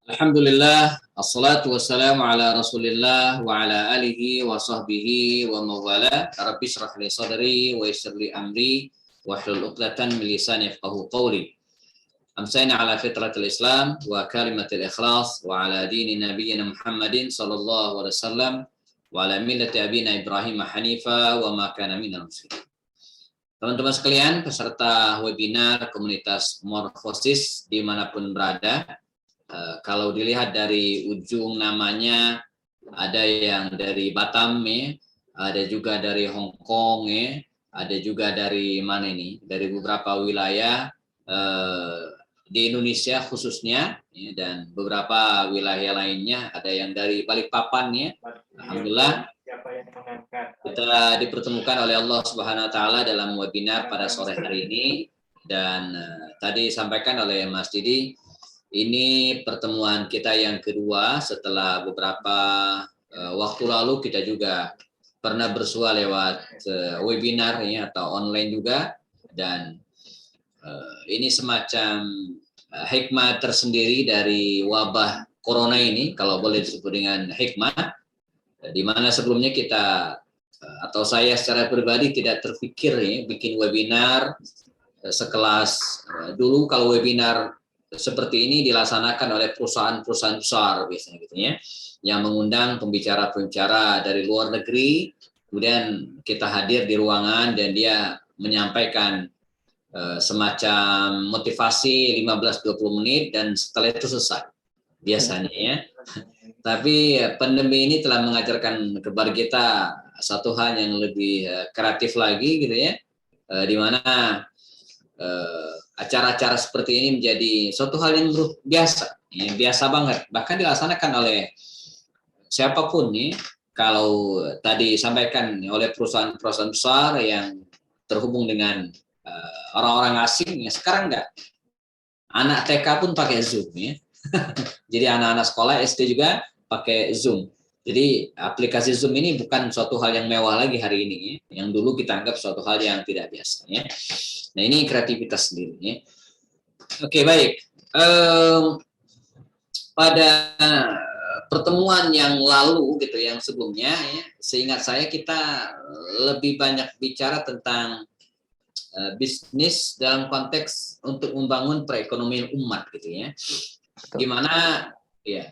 Alhamdulillah, assalatu wassalamu ala rasulillah wa ala alihi wa sahbihi wa mawala. Rabbi syrah li sadri wa yassir li amri wa hlul 'uqdatan min lisani yafqahu qawli. Amsayna ala fitratil Islam wa kalimatil ikhlas wa ala dini nabiyyina Muhammadin sallallahu alaihi wasallam wa ala millati abina Ibrahim hanifa wa ma kana minal musyrikin. Teman-teman sekalian, peserta webinar komunitas Morfosis dimanapun berada, kalau dilihat dari ujung namanya, ada yang dari Batam ya, ada juga dari Hong Kong ya, ada juga dari mana ini, dari beberapa wilayah di Indonesia khususnya ya, dan beberapa wilayah lainnya, ada yang dari Balikpapan ya. Alhamdulillah kita dipertemukan oleh Allah Subhanahu wa taala dalam webinar pada sore hari ini, dan tadi disampaikan oleh Mas Didi, ini pertemuan kita yang kedua setelah beberapa waktu lalu kita juga pernah bersua lewat webinar ya, atau online juga, dan ini semacam hikmah tersendiri dari wabah corona ini, kalau boleh disebut dengan hikmah, di mana sebelumnya kita atau saya secara pribadi tidak terpikir ya, bikin webinar sekelas dulu. Kalau webinar seperti ini dilaksanakan oleh perusahaan-perusahaan besar biasanya gitu ya, yang mengundang pembicara-pembicara dari luar negeri, kemudian kita hadir di ruangan dan dia menyampaikan semacam motivasi 15-20 menit dan setelah itu selesai biasanya ya. Tapi pandemi ini telah mengajarkan kepada kita satu hal yang lebih kreatif lagi gitu ya, di mana acara-acara seperti ini menjadi suatu hal yang biasa, ya, biasa banget, bahkan dilaksanakan oleh siapapun nih. Kalau tadi disampaikan oleh perusahaan-perusahaan besar yang terhubung dengan orang-orang asing, ya sekarang enggak, anak TK pun pakai Zoom ya. Jadi anak-anak sekolah SD juga pakai Zoom. Jadi aplikasi Zoom ini bukan suatu hal yang mewah lagi hari ini ya, yang dulu kita anggap suatu hal yang tidak biasa ya. Nah ini kreativitas sendiri ya. Oke, baik. Pada pertemuan yang lalu gitu, yang sebelumnya ya, seingat saya kita lebih banyak bicara tentang bisnis dalam konteks untuk membangun perekonomian umat gitu ya. Gimana ya,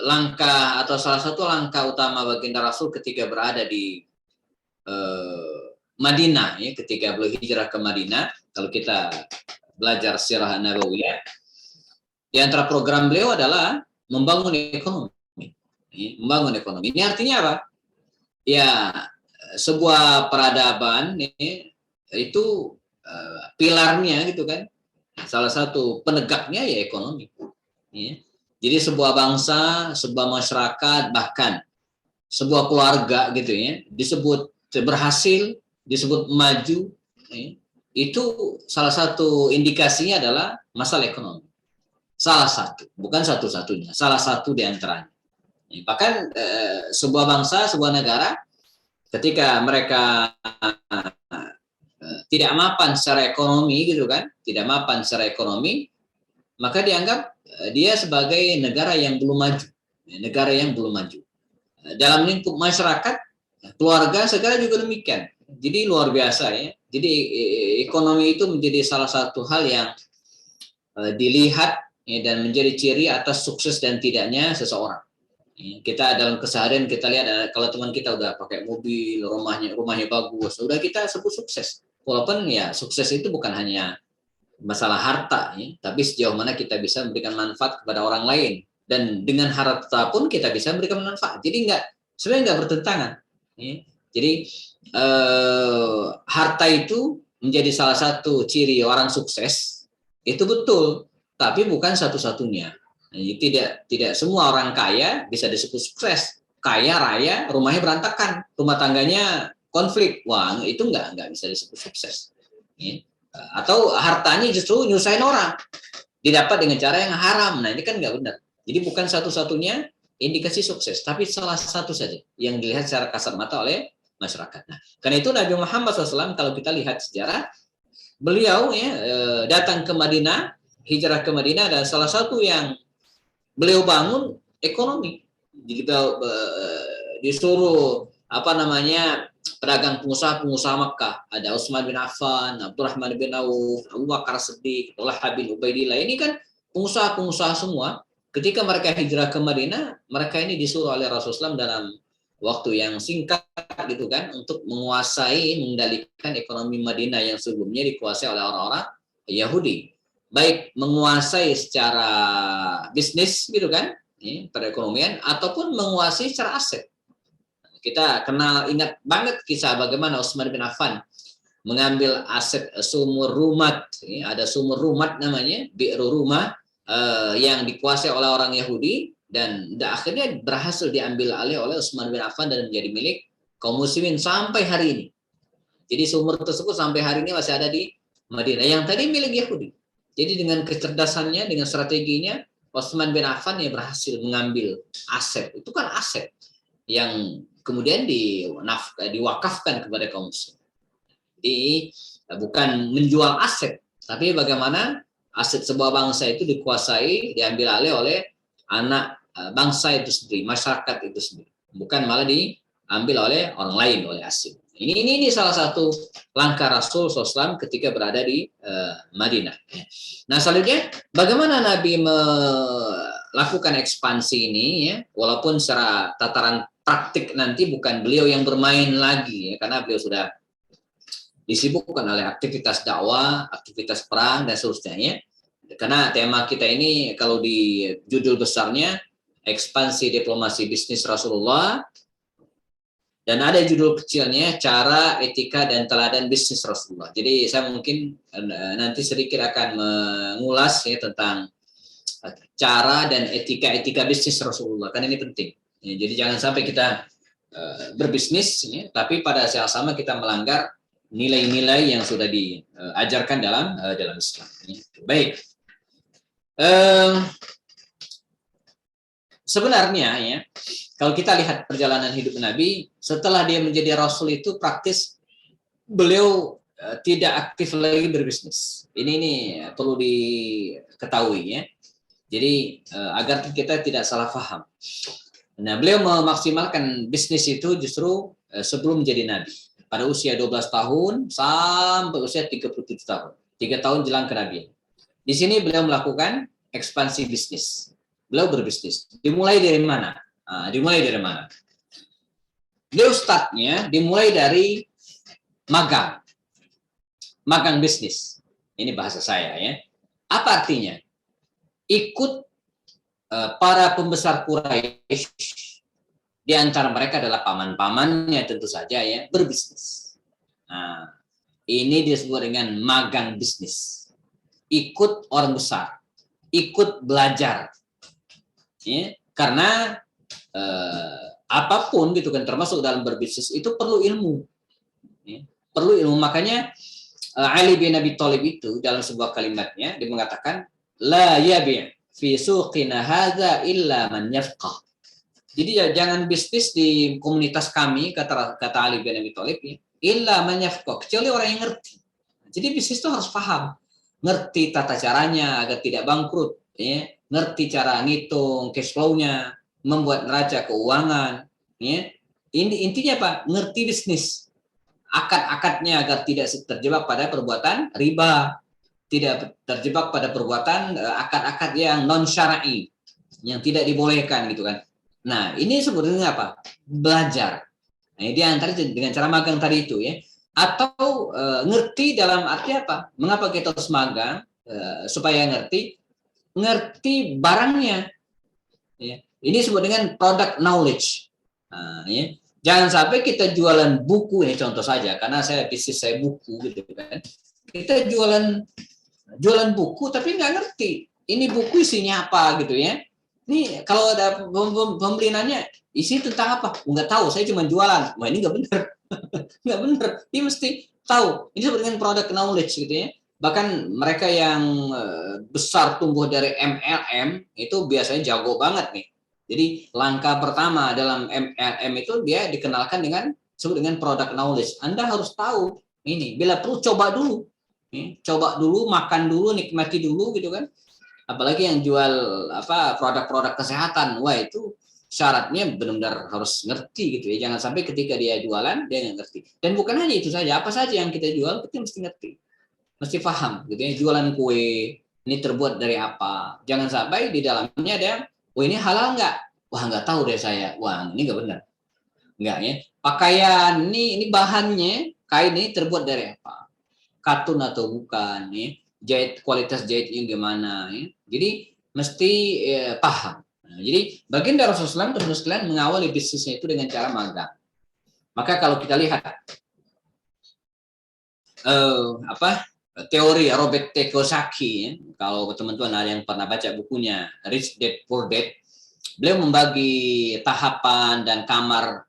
langkah atau salah satu langkah utama baginda Rasul ketika berada di Madinah ya, ketika beliau hijrah ke Madinah, kalau kita belajar sirah nabawiyah, di antara program beliau adalah membangun ekonomi. Membangun ekonomi. Ini artinya apa? Ya, sebuah peradaban ini, itu pilarnya gitu kan. Salah satu penegaknya ya ekonomi. Ya. Jadi sebuah bangsa, sebuah masyarakat, bahkan sebuah keluarga gitu ya, disebut berhasil, disebut maju, ya, itu salah satu indikasinya adalah masalah ekonomi. Salah satu, bukan satu-satunya, salah satu di antaranya. Ya, bahkan sebuah bangsa, sebuah negara, ketika mereka tidak mapan secara ekonomi gitu kan, tidak mapan secara ekonomi, maka dianggap dia sebagai negara yang belum maju, negara yang belum maju. Dalam lingkup masyarakat, keluarga segala juga demikian. Jadi luar biasa ya. Jadi ekonomi itu menjadi salah satu hal yang dilihat ya, dan menjadi ciri atas sukses dan tidaknya seseorang. Kita dalam keseharian kita lihat, kalau teman kita udah pakai mobil, rumahnya bagus, udah kita sebut sukses. Walaupun ya sukses itu bukan hanya masalah harta ya, tapi sejauh mana kita bisa memberikan manfaat kepada orang lain, dan dengan harta pun kita bisa memberikan manfaat. Jadi sebenarnya nggak bertentangan ya. Jadi harta itu menjadi salah satu ciri orang sukses, itu betul, tapi bukan satu-satunya. Tidak semua orang kaya bisa disebut sukses. Kaya raya, rumahnya berantakan, rumah tangganya konflik, wah itu nggak bisa disebut sukses ya. Atau hartanya justru nyusahin orang, didapat dengan cara yang haram. Nah ini kan nggak benar. Jadi bukan satu-satunya indikasi sukses, tapi salah satu saja yang dilihat secara kasat mata oleh masyarakat. Nah, karena itu Nabi Muhammad SAW, kalau kita lihat sejarah, beliau ya datang ke Madinah, hijrah ke Madinah, dan salah satu yang beliau bangun ekonomi. Jadi kita disuruh pedagang pengusaha Makkah, ada Utsman bin Affan, Abdurrahman bin Auf, Abu Bakar Siddiq, Talha bin Ubaidillah. Ini kan pengusaha-pengusaha semua. Ketika mereka hijrah ke Madinah, mereka ini disuruh oleh Rasulullah SAW dalam waktu yang singkat gitu kan untuk menguasai, mengendalikan ekonomi Madinah yang sebelumnya dikuasai oleh orang-orang Yahudi. Baik menguasai secara bisnis gitu kan, perekonomian, ataupun menguasai secara aset. Kita ingat banget kisah bagaimana Utsman bin Affan mengambil aset sumur Rumat, ada sumur Rumat namanya, Bi'ru Rumah, yang dikuasai oleh orang Yahudi, dan akhirnya berhasil diambil alih oleh Utsman bin Affan dan menjadi milik kaum muslimin sampai hari ini. Jadi sumur tersebut sampai hari ini masih ada di Madinah, yang tadi milik Yahudi. Jadi dengan kecerdasannya, dengan strateginya, Utsman bin Affan yang berhasil mengambil aset. Itu kan aset yang kemudian diwakafkan kepada kaum muslim. Jadi bukan menjual aset, tapi bagaimana aset sebuah bangsa itu dikuasai, diambil alih oleh anak bangsa itu sendiri, masyarakat itu sendiri, bukan malah diambil oleh orang lain, oleh asing. Ini salah satu langkah Rasul SAW ketika berada di Madinah. Nah, selanjutnya bagaimana Nabi melakukan ekspansi ini ya, walaupun secara tataran praktik nanti bukan beliau yang bermain lagi ya, karena beliau sudah disibukkan oleh aktivitas dakwah, aktivitas perang dan seterusnya ya. Karena tema kita ini kalau di judul besarnya ekspansi diplomasi bisnis Rasulullah, dan ada judul kecilnya cara, etika dan teladan bisnis Rasulullah. Jadi saya mungkin nanti sedikit akan mengulas ya tentang cara dan etika bisnis Rasulullah, kan ini penting. Ya, jadi jangan sampai kita berbisnis, ya, tapi pada saat sama kita melanggar nilai-nilai yang sudah diajarkan dalam Islam. Ya. Baik. Sebenarnya ya, kalau kita lihat perjalanan hidup Nabi, setelah dia menjadi Rasul itu praktis beliau tidak aktif lagi berbisnis. Ini perlu diketahui ya. Jadi agar kita tidak salah paham. Nah, beliau memaksimalkan bisnis itu justru sebelum menjadi Nabi. Pada usia 12 tahun sampai usia 37 tahun. 3 tahun jelang kenabian. Di sini beliau melakukan ekspansi bisnis. Beliau berbisnis. Dimulai dari mana? Beliau startnya dimulai dari magang. Magang bisnis. Ini bahasa saya ya. Apa artinya? Ikut para pembesar Quraisy, di antara mereka adalah paman-pamannya tentu saja ya, berbisnis. Nah, ini disebut dengan magang bisnis. Ikut orang besar, ikut belajar. Ya, karena apapun gitu kan, termasuk dalam berbisnis itu perlu ilmu. Ya, perlu ilmu. Makanya Ali bin Abi Thalib itu dalam sebuah kalimatnya dia mengatakan la yabi' fi suqina hadza illa man yafqah. Jadi ya, jangan bisnis di komunitas kami, kata Ali bin Abi Thalib, ya, illa man yafqah, kecuali orang yang ngerti. Jadi bisnis itu harus paham, ngerti tata caranya agar tidak bangkrut, ya, ngerti cara ngitung cash flow-nya, membuat neraca keuangan, ya. Intinya apa? Ngerti bisnis. Akad-akadnya agar tidak terjebak pada perbuatan riba, tidak terjebak pada perbuatan akad-akad yang non syar'i yang tidak dibolehkan gitu kan. Nah, ini sebetulnya apa? Belajar. Nah, dia antara dengan cara magang tadi itu ya. Atau ngerti dalam arti apa? Mengapa kita harus magang? Supaya ngerti barangnya. Ya. Ini disebut dengan product knowledge. Nah, ya. Jangan sampai kita jualan buku, ini contoh saja, karena bisnis saya buku gitu kan. Kita jualan buku tapi nggak ngerti ini buku isinya apa gitu ya. Ini kalau ada pembeli nanya isi tentang apa, nggak tahu, saya cuma jualan. Wah, ini nggak benar. Nggak benar. Dia mesti tahu. Ini seperti dengan product knowledge gitu ya. Bahkan mereka yang besar tumbuh dari MLM itu biasanya jago banget nih. Jadi langkah pertama dalam MLM itu dia dikenalkan dengan product knowledge. Anda harus tahu ini. Bila perlu coba dulu. Coba dulu, makan dulu, nikmati dulu gitu kan. Apalagi yang jual produk-produk kesehatan, wah itu syaratnya benar-benar harus ngerti gitu ya. Jangan sampai ketika dia jualan dia nggak ngerti. Dan bukan hanya itu saja, apa saja yang kita jual kita mesti ngerti, mesti paham gitu ya. Jualan kue ini terbuat dari apa? Jangan sampai di dalamnya ada, oh ini halal nggak? Wah nggak tahu deh saya. Wah ini nggak benar. Nggak ya. Pakaian ini bahannya kain ini terbuat dari apa? Katun atau bukan ya. Kualitas jahitnya gimana ya. Jadi mesti paham. Nah, jadi baginda Rasulullah SAW mengawali bisnisnya itu dengan cara magang. Maka kalau kita lihat teori Robert T. Kiyosaki ya, kalau teman-teman ada yang pernah baca bukunya Rich Dad Poor Dad, beliau membagi tahapan dan kamar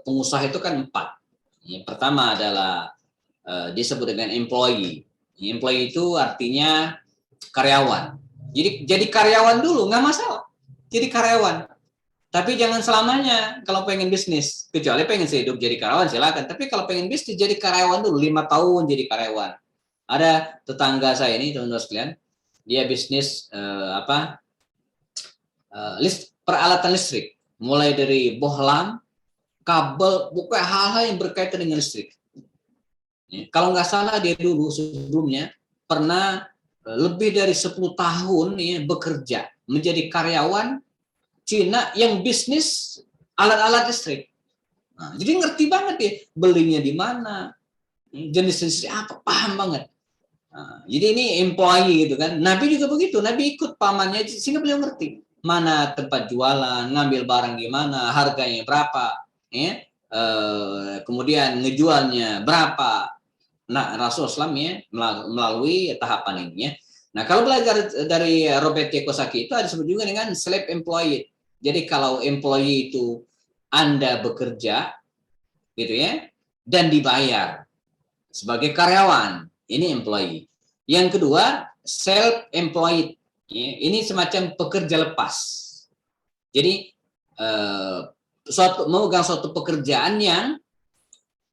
pengusaha itu kan 4. Yang pertama adalah disebut dengan employee. Employee itu artinya karyawan. Jadi karyawan dulu nggak masalah. Jadi karyawan. Tapi jangan selamanya kalau pengen bisnis. Kecuali pengen hidup jadi karyawan silakan. Tapi kalau pengen bisnis jadi karyawan dulu 5 tahun jadi karyawan. Ada tetangga saya ini teman-teman sekalian, dia bisnis peralatan listrik, mulai dari bohlam, kabel, bukan hal-hal yang berkaitan dengan listrik. Kalau nggak salah dia dulu sebelumnya pernah lebih dari 10 tahun ya, bekerja menjadi karyawan Cina yang bisnis alat-alat listrik. Nah, jadi ngerti banget ya belinya di mana, jenis-jenis apa, paham banget. Nah, jadi ini employee gitu kan. Nabi juga begitu, Nabi ikut pamannya sehingga beliau ngerti mana tempat jualan, ngambil barang gimana, harganya berapa, ya. Kemudian ngejualnya berapa. Nah, Rasulullah ya melalui tahapan ini ya. Nah, kalau belajar dari Robert T. Kiyosaki itu ada disebut juga dengan slave employee. Jadi kalau employee itu Anda bekerja gitu ya dan dibayar sebagai karyawan, ini employee. Yang kedua, self employed. Ya, ini semacam pekerja lepas. Jadi memegang suatu pekerjaan yang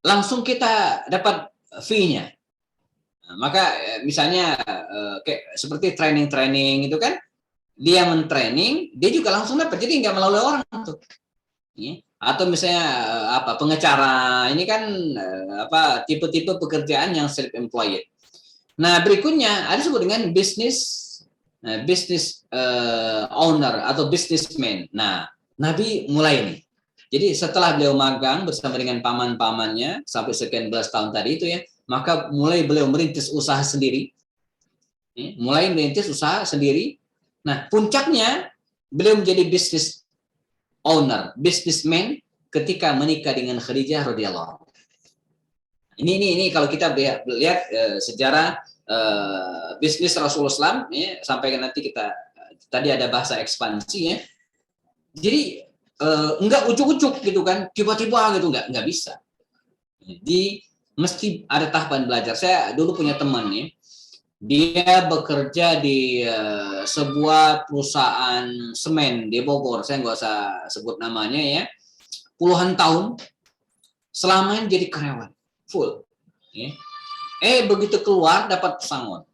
langsung kita dapat fee-nya. Nah, maka misalnya kayak seperti training itu kan, dia mentraining, dia juga langsung dapat. Jadi nggak melalui orang tuh. Ya. Atau misalnya pengacara, ini kan tipe-tipe pekerjaan yang self employed. Nah berikutnya ada disebut dengan business owner atau businessman. Nah Nabi mulai nih. Jadi setelah beliau magang bersama dengan paman-pamannya sampai sekian belas tahun tadi itu ya, maka mulai beliau merintis usaha sendiri. Nah, puncaknya beliau menjadi business owner, businessman ketika menikah dengan Khadijah radhiyallahu. Ini kalau kita lihat sejarah bisnis Rasulullah SAW, ya, sampai nanti kita tadi ada bahasa ekspansi ya. Jadi enggak ucuk-ucuk gitu kan, tiba-tiba gitu enggak bisa. Jadi mesti ada tahapan belajar. Saya dulu punya teman nih, dia bekerja di sebuah perusahaan semen di Bogor. Saya nggak usah sebut namanya ya. Puluhan tahun selamanya jadi karyawan full. Ya. Begitu keluar dapat pesangon.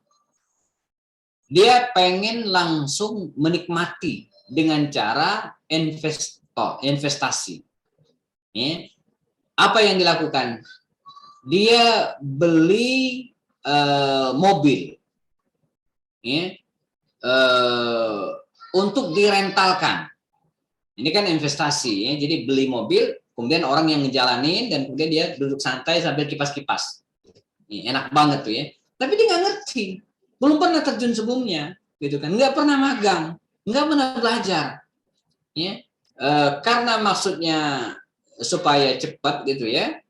Dia pengen langsung menikmati dengan cara investasi. Ya. Apa yang dilakukan? Dia beli mobil, ya, untuk direntalkan. Ini kan investasi, ya. Jadi beli mobil, kemudian orang yang ngejalanin dan kemudian dia duduk santai sambil kipas-kipas. Enak banget tuh ya. Tapi dia nggak ngerti, belum pernah terjun sebelumnya, gitu kan? Nggak pernah magang, nggak pernah belajar, ya. Karena maksudnya supaya cepat gitu ya.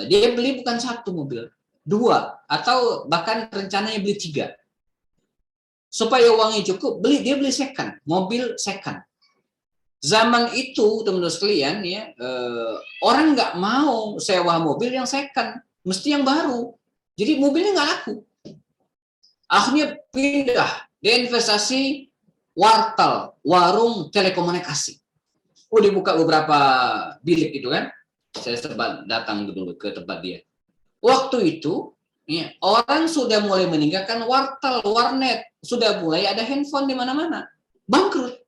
Dia beli bukan 1 mobil, 2 atau bahkan rencananya beli 3. Supaya uangnya cukup, dia beli second, mobil second. Zaman itu teman-teman sekalian ya, orang nggak mau sewa mobil yang second, mesti yang baru. Jadi mobilnya nggak laku. Akhirnya pindah, dia investasi warung telekomunikasi. Dibuka beberapa bilik itu kan. Saya sempat datang dulu ke tempat dia. Waktu itu Ya, orang sudah mulai meninggalkan wartel, warnet, sudah mulai ada handphone di mana-mana, bangkrut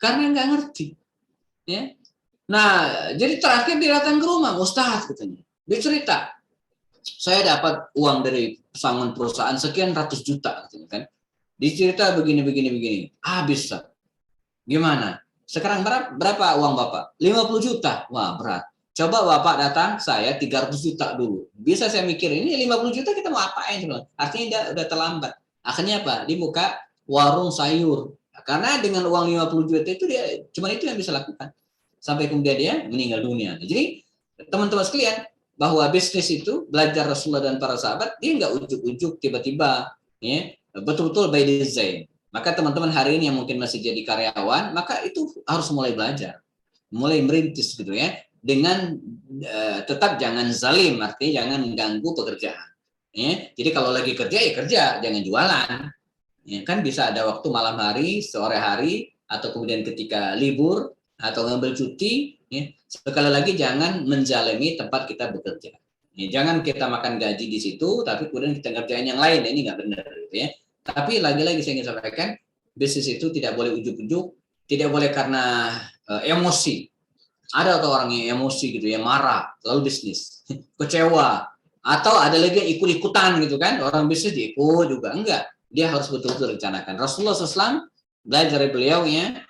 karena nggak ngerti. Ya. Nah, jadi terakhir dia datang ke rumah, Ustaz katanya, dia cerita, saya dapat uang dari pesangon perusahaan sekian ratus juta, katanya kan. Dicerita begini. Habis, Ustaz. Gimana? Sekarang berapa uang Bapak? 50 juta. Wah, berat. Coba Bapak datang, saya 300 juta dulu. Bisa saya mikir, ini 50 juta kita mau apain? Artinya udah terlambat. Akhirnya apa? Dibuka warung sayur. Karena dengan uang 50 juta itu dia cuma itu yang bisa lakukan. Sampai kemudian dia meninggal dunia. Jadi teman-teman sekalian, bahwa bisnis itu belajar Rasulullah dan para sahabat, dia nggak ujuk-ujuk tiba-tiba, ya, betul-betul by design. Maka teman-teman hari ini yang mungkin masih jadi karyawan, maka itu harus mulai belajar, mulai merintis gitu ya, dengan tetap jangan zalim, artinya jangan mengganggu pekerjaan. Ya. Jadi kalau lagi kerja ya kerja, jangan jualan. Ya, kan bisa ada waktu malam hari, sore hari, atau kemudian ketika libur atau ngambil cuti. Ya. Sekali lagi jangan menzalimi tempat kita bekerja. Ya, jangan kita makan gaji di situ, tapi kemudian kita ngerjain yang lain. Ini nggak benar, gitu ya. Tapi lagi-lagi saya ingin sampaikan, bisnis itu tidak boleh ujuk-ujuk, tidak boleh karena emosi. Ada atau orang yang emosi gitu, yang marah, lalu bisnis, kecewa, atau ada lagi yang ikut-ikutan gitu kan, orang bisnis diikut juga, enggak. Dia harus betul-betul rencanakan. Rasulullah SAW belajar dari beliau ya,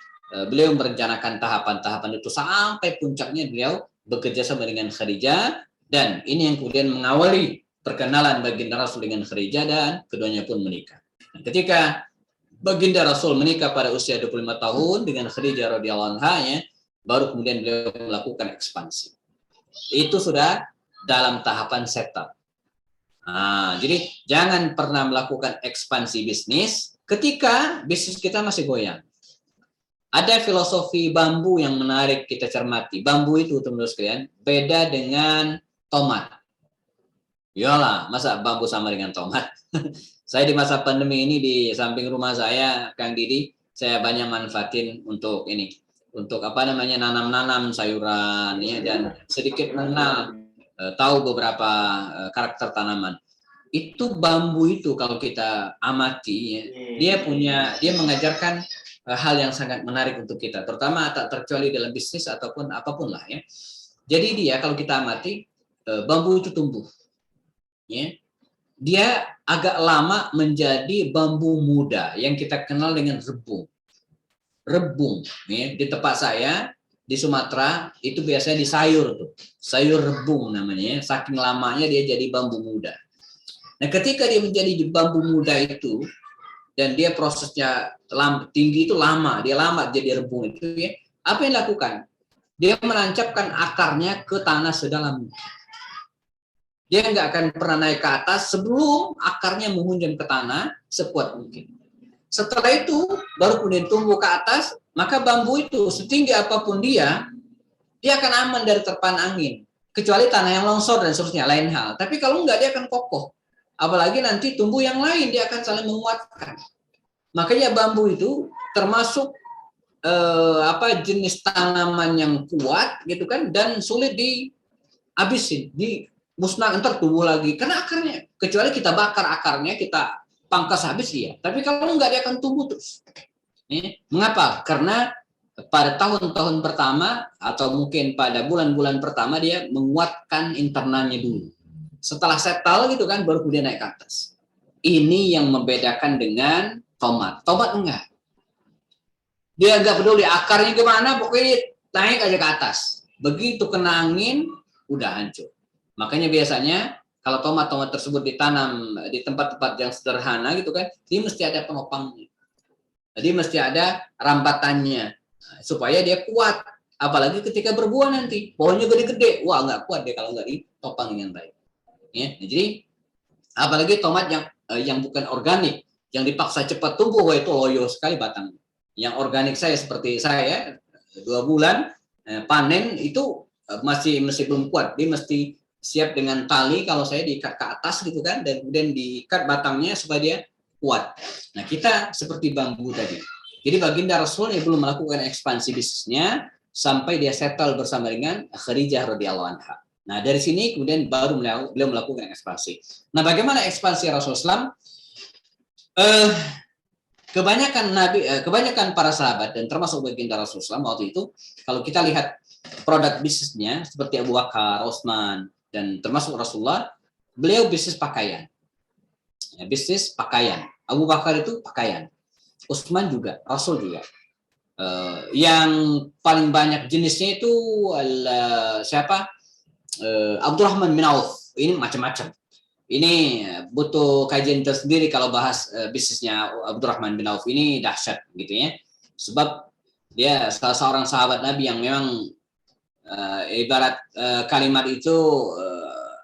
beliau merencanakan tahapan-tahapan itu sampai puncaknya beliau bekerja sama dengan Khadijah, dan ini yang kemudian mengawali perkenalan baginda Rasul dengan Khadijah dan keduanya pun menikah. Ketika baginda Rasul menikah pada usia 25 tahun dengan Khadijah radhiyallahu anha, ya, baru kemudian beliau melakukan ekspansi. Itu sudah dalam tahapan setup. Nah, jadi jangan pernah melakukan ekspansi bisnis ketika bisnis kita masih goyang. Ada filosofi bambu yang menarik kita cermati. Bambu itu, teman-teman sekalian, beda dengan tomat. Iyalah, masa bambu sama dengan tomat? Saya di masa pandemi ini di samping rumah saya, Kang Didi, saya banyak manfaatin untuk ini, untuk apa namanya, nanam-nanam sayuran ya, dan sedikit mengenal tahu beberapa karakter tanaman. Itu bambu itu kalau kita amati ya, dia mengajarkan hal yang sangat menarik untuk kita, terutama tak terkecuali dalam bisnis ataupun apapun lah ya. Jadi dia kalau kita amati bambu itu tumbuh ya. Dia agak lama menjadi bambu muda yang kita kenal dengan rebung. Rebung, ya, di tempat saya di Sumatera itu biasanya di sayur tuh, sayur rebung namanya. Saking lamanya dia jadi bambu muda. Nah, ketika dia menjadi bambu muda itu dan dia prosesnya tinggi itu lama, dia lama jadi rebung itu ya. Apa yang dilakukan? Dia menancapkan akarnya ke tanah sedalam mungkin. Dia nggak akan pernah naik ke atas sebelum akarnya menghunjam ke tanah sekuat mungkin. Setelah itu, baru kemudian tumbuh ke atas, maka bambu itu setinggi apapun dia akan aman dari terpaan angin. Kecuali tanah yang longsor dan seterusnya, lain hal. Tapi kalau nggak, dia akan kokoh. Apalagi nanti tumbuh yang lain, dia akan saling menguatkan. Makanya bambu itu termasuk jenis tanaman yang kuat gitu kan, dan sulit dihabisin, musnah, entar tumbuh lagi karena akarnya, kecuali kita bakar akarnya, kita pangkas habis ya. Tapi kalau enggak, dia akan tumbuh terus. Mengapa? Karena pada tahun-tahun pertama atau mungkin pada bulan-bulan pertama dia menguatkan internalnya dulu. Setelah settle gitu kan, baru kemudian naik ke atas. Ini yang membedakan dengan tomat. Tomat enggak. Dia enggak peduli akarnya gimana, pokoknya naik aja ke atas. Begitu kena angin, udah hancur. Makanya biasanya kalau tomat-tomat tersebut ditanam di tempat-tempat yang sederhana gitu kan, dia mesti ada penopangnya. Jadi mesti ada rambatannya supaya dia kuat. Apalagi ketika berbuah nanti, pohonnya gede-gede, wah nggak kuat deh kalau nggak ditopang dengan baik. Ya, jadi apalagi tomat yang bukan organik, yang dipaksa cepat tumbuh, wah itu loyo sekali batangnya. Yang organik saya seperti saya 2 bulan panen itu masih belum kuat, dia mesti siap dengan tali, kalau saya diikat ke atas gitu kan, dan kemudian diikat batangnya supaya dia kuat. Nah, kita seperti bambu tadi. Jadi baginda Rasul yang belum melakukan ekspansi bisnisnya sampai dia settle bersama dengan Khadijah radhiyallahu anha. Nah, dari sini kemudian baru beliau melakukan ekspansi. Nah, bagaimana ekspansi Rasulullah SAW? Kebanyakan para sahabat dan termasuk baginda Rasulullah SAW waktu itu, kalau kita lihat produk bisnisnya seperti Abu Bakar, Utsman, dan termasuk Rasulullah, beliau bisnis pakaian. Ya, bisnis pakaian. Abu Bakar itu pakaian. Utsman juga, Rasul juga. Yang paling banyak jenisnya itu siapa? Abdurrahman bin Auf. Ini macam-macam. Ini butuh kajian tersendiri kalau bahas bisnisnya Abdurrahman bin Auf ini dahsyat gitu ya. Sebab dia salah seorang sahabat Nabi yang memang ibarat kalimat itu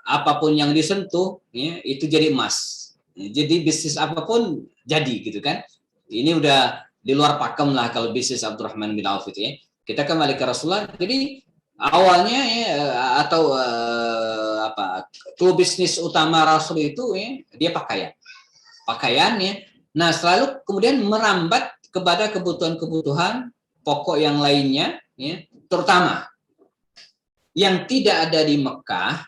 apapun yang disentuh ya, itu jadi emas. Jadi bisnis apapun jadi gitu kan. Ini udah di luar pakem lah kalau bisnis Abdurrahman bin Auf itu ya. Kita kembali ke Rasulullah. Jadi awalnya ya, atau bisnis utama Rasul itu ya, dia pakaian ya. Nah, selalu kemudian merambat kepada kebutuhan-kebutuhan pokok yang lainnya ya, terutama yang tidak ada di Mekah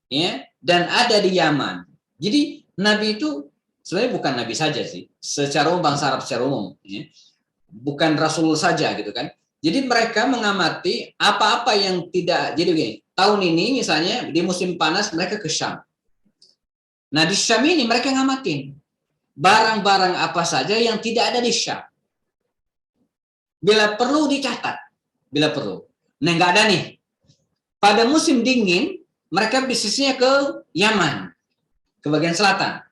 ya dan ada di Yaman. Jadi Nabi itu sebenarnya bukan Nabi saja sih, secara umum bangsa Arab secara umum ya. Bukan Rasul saja gitu kan. Jadi mereka mengamati apa-apa yang tidak, jadi begini, tahun ini misalnya di musim panas mereka ke Syam. Nah di Syam ini mereka ngamatin barang-barang apa saja yang tidak ada di Syam. Bila perlu dicatat, bila perlu. Nah nggak ada nih. Pada musim dingin mereka bisnisnya ke Yaman, ke bagian selatan.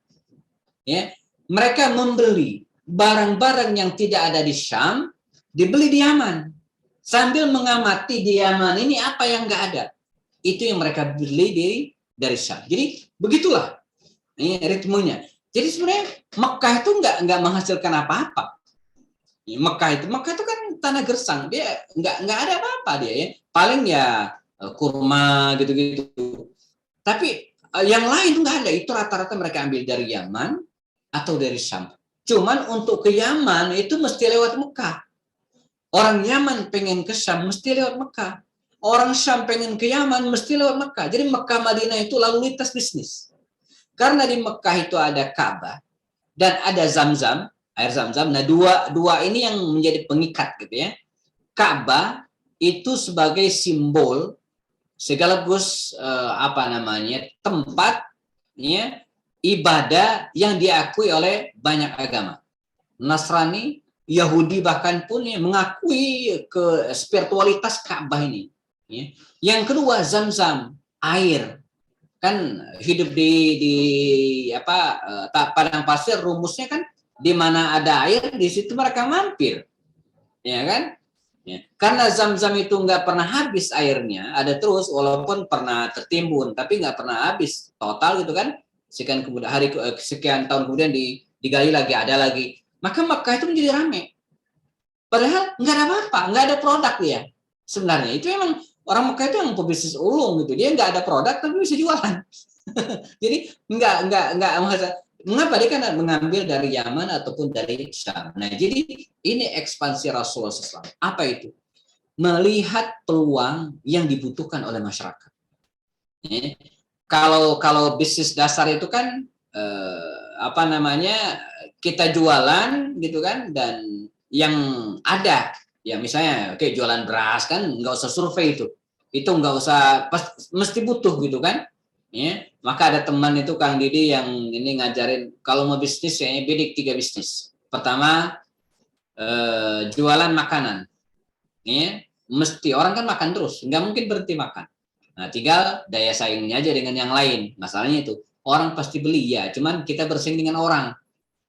Ya, mereka membeli barang-barang yang tidak ada di Syam, dibeli di Yaman. Sambil mengamati di Yaman ini apa yang nggak ada. Itu yang mereka beli dari Syam. Jadi begitulah ini ritmenya. Jadi sebenarnya Mekah itu nggak menghasilkan apa-apa. Mekah itu kan tanah gersang, dia nggak ada apa-apa dia ya. Paling ya kurma gitu-gitu. Tapi yang lain nggak ada. Itu rata-rata mereka ambil dari Yaman atau dari Syam. Cuman untuk ke Yaman itu mesti lewat Mekah. Orang Yaman pengen ke Syam mesti lewat Mekah. Orang Syam pengen ke Yaman mesti lewat Mekah. Jadi Mekah Madinah itu lalu lintas bisnis. Karena di Mekah itu ada Ka'bah dan ada Zam-Zam, air Zam-Zam. Nah, dua ini yang menjadi pengikat gitu ya. Ka'bah itu sebagai simbol sekaligus tempat ya, ibadah yang diakui oleh banyak agama. Nasrani, Yahudi bahkan pun ya, mengakui ke spiritualitas Ka'bah ini. Ya. Yang kedua Zam-Zam, air. Kan hidup di padang pasir, rumusnya kan di mana ada air di situ mereka mampir. Ya kan? Ya. Karena Zam-Zam itu nggak pernah habis airnya, ada terus walaupun pernah tertimbun, tapi nggak pernah habis total gitu kan. Sekian tahun kemudian digali lagi, ada lagi. Maka Mekah itu menjadi ramai. Padahal nggak ada apa-apa, nggak ada produk dia. Sebenarnya itu memang orang Mekah itu yang pebisnis ulung gitu. Dia nggak ada produk tapi bisa jualan. Jadi nggak mengapa dia kan mengambil dari Yaman ataupun dari Syam. Nah, jadi ini ekspansi Rasulullah SAW. Apa itu? Melihat peluang yang dibutuhkan oleh masyarakat. Kalau bisnis dasar itu kan kita jualan gitu kan, dan yang ada ya misalnya jualan beras kan nggak usah survei itu nggak usah mesti butuh gitu kan ya. Maka ada teman itu Kang Didi yang ini ngajarin kalau mau bisnis ya bidik 3 bisnis. Pertama jualan makanan ya, mesti orang kan makan terus, nggak mungkin berhenti makan. Nah, tinggal daya saingnya aja dengan yang lain. Masalahnya itu orang pasti beli ya, cuman kita bersaing dengan orang.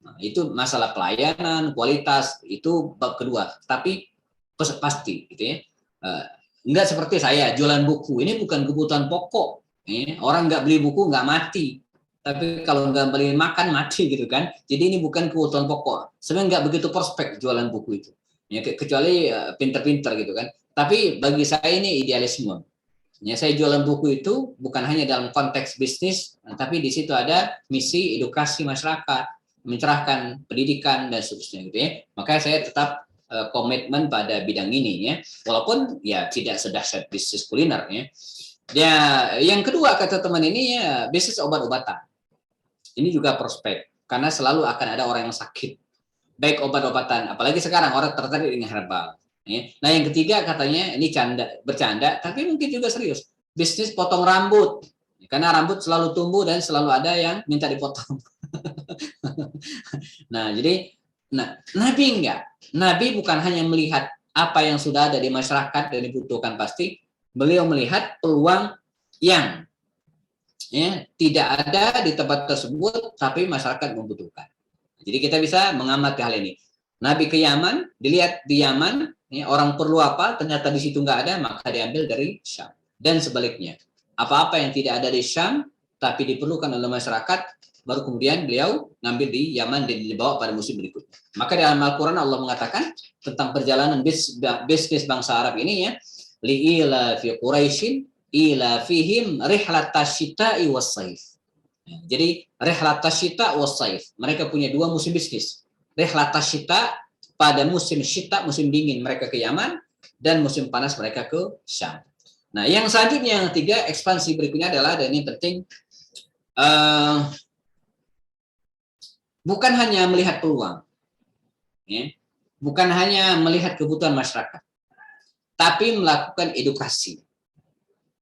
Nah, itu masalah pelayanan, kualitas itu bab kedua. Tapi pasti gitu ya. Enggak seperti saya jualan buku. Ini bukan kebutuhan pokok. Orang nggak beli buku nggak mati. Tapi kalau nggak beli makan mati gitu kan. Jadi ini bukan kebutuhan pokok. Sebenarnya nggak begitu prospek jualan buku itu. Ya, kecuali pinter-pinter gitu kan. Tapi bagi saya ini idealisme. Ya, saya jualan buku itu bukan hanya dalam konteks bisnis, tapi di situ ada misi edukasi masyarakat, mencerahkan pendidikan dan seterusnya gitu ya. Makanya saya tetap komitmen pada bidang ini ya. Walaupun ya tidak sedahsyat bisnis kuliner ya. Ya, yang kedua kata teman ini ya bisnis obat-obatan. Ini juga prospek karena selalu akan ada orang yang sakit. Baik obat-obatan, apalagi sekarang orang tertarik dengan herbal. Ya. Nah, yang ketiga katanya ini bercanda, tapi mungkin juga serius. Bisnis potong rambut. Karena rambut selalu tumbuh dan selalu ada yang minta dipotong. Nah, jadi Nabi enggak. Nabi bukan hanya melihat apa yang sudah ada di masyarakat dan dibutuhkan pasti, beliau melihat peluang yang tidak ada di tempat tersebut tapi masyarakat membutuhkan. Jadi kita bisa mengamati hal ini. Nabi ke Yaman, dilihat di Yaman, orang perlu apa, ternyata di situ nggak ada, maka diambil dari Syam. Dan sebaliknya, apa-apa yang tidak ada di Syam, tapi diperlukan oleh masyarakat, baru kemudian beliau ngambil di Yaman dan dibawa pada musim berikutnya. Maka di dalam Al-Quran Allah mengatakan tentang perjalanan bisnis bangsa Arab ini ya, li'ila fi Quraisyin ila fihim rihlatasyita'i was-saif. Jadi rihlatasyita was-saif. Mereka punya dua musim bisnis. Rihlatasyita pada musim syita, musim dingin mereka ke Yaman, dan musim panas mereka ke Syam. Nah, yang selanjutnya yang ketiga, ekspansi berikutnya adalah, dan ini penting, bukan hanya melihat peluang, bukan hanya melihat kebutuhan masyarakat, tapi melakukan edukasi.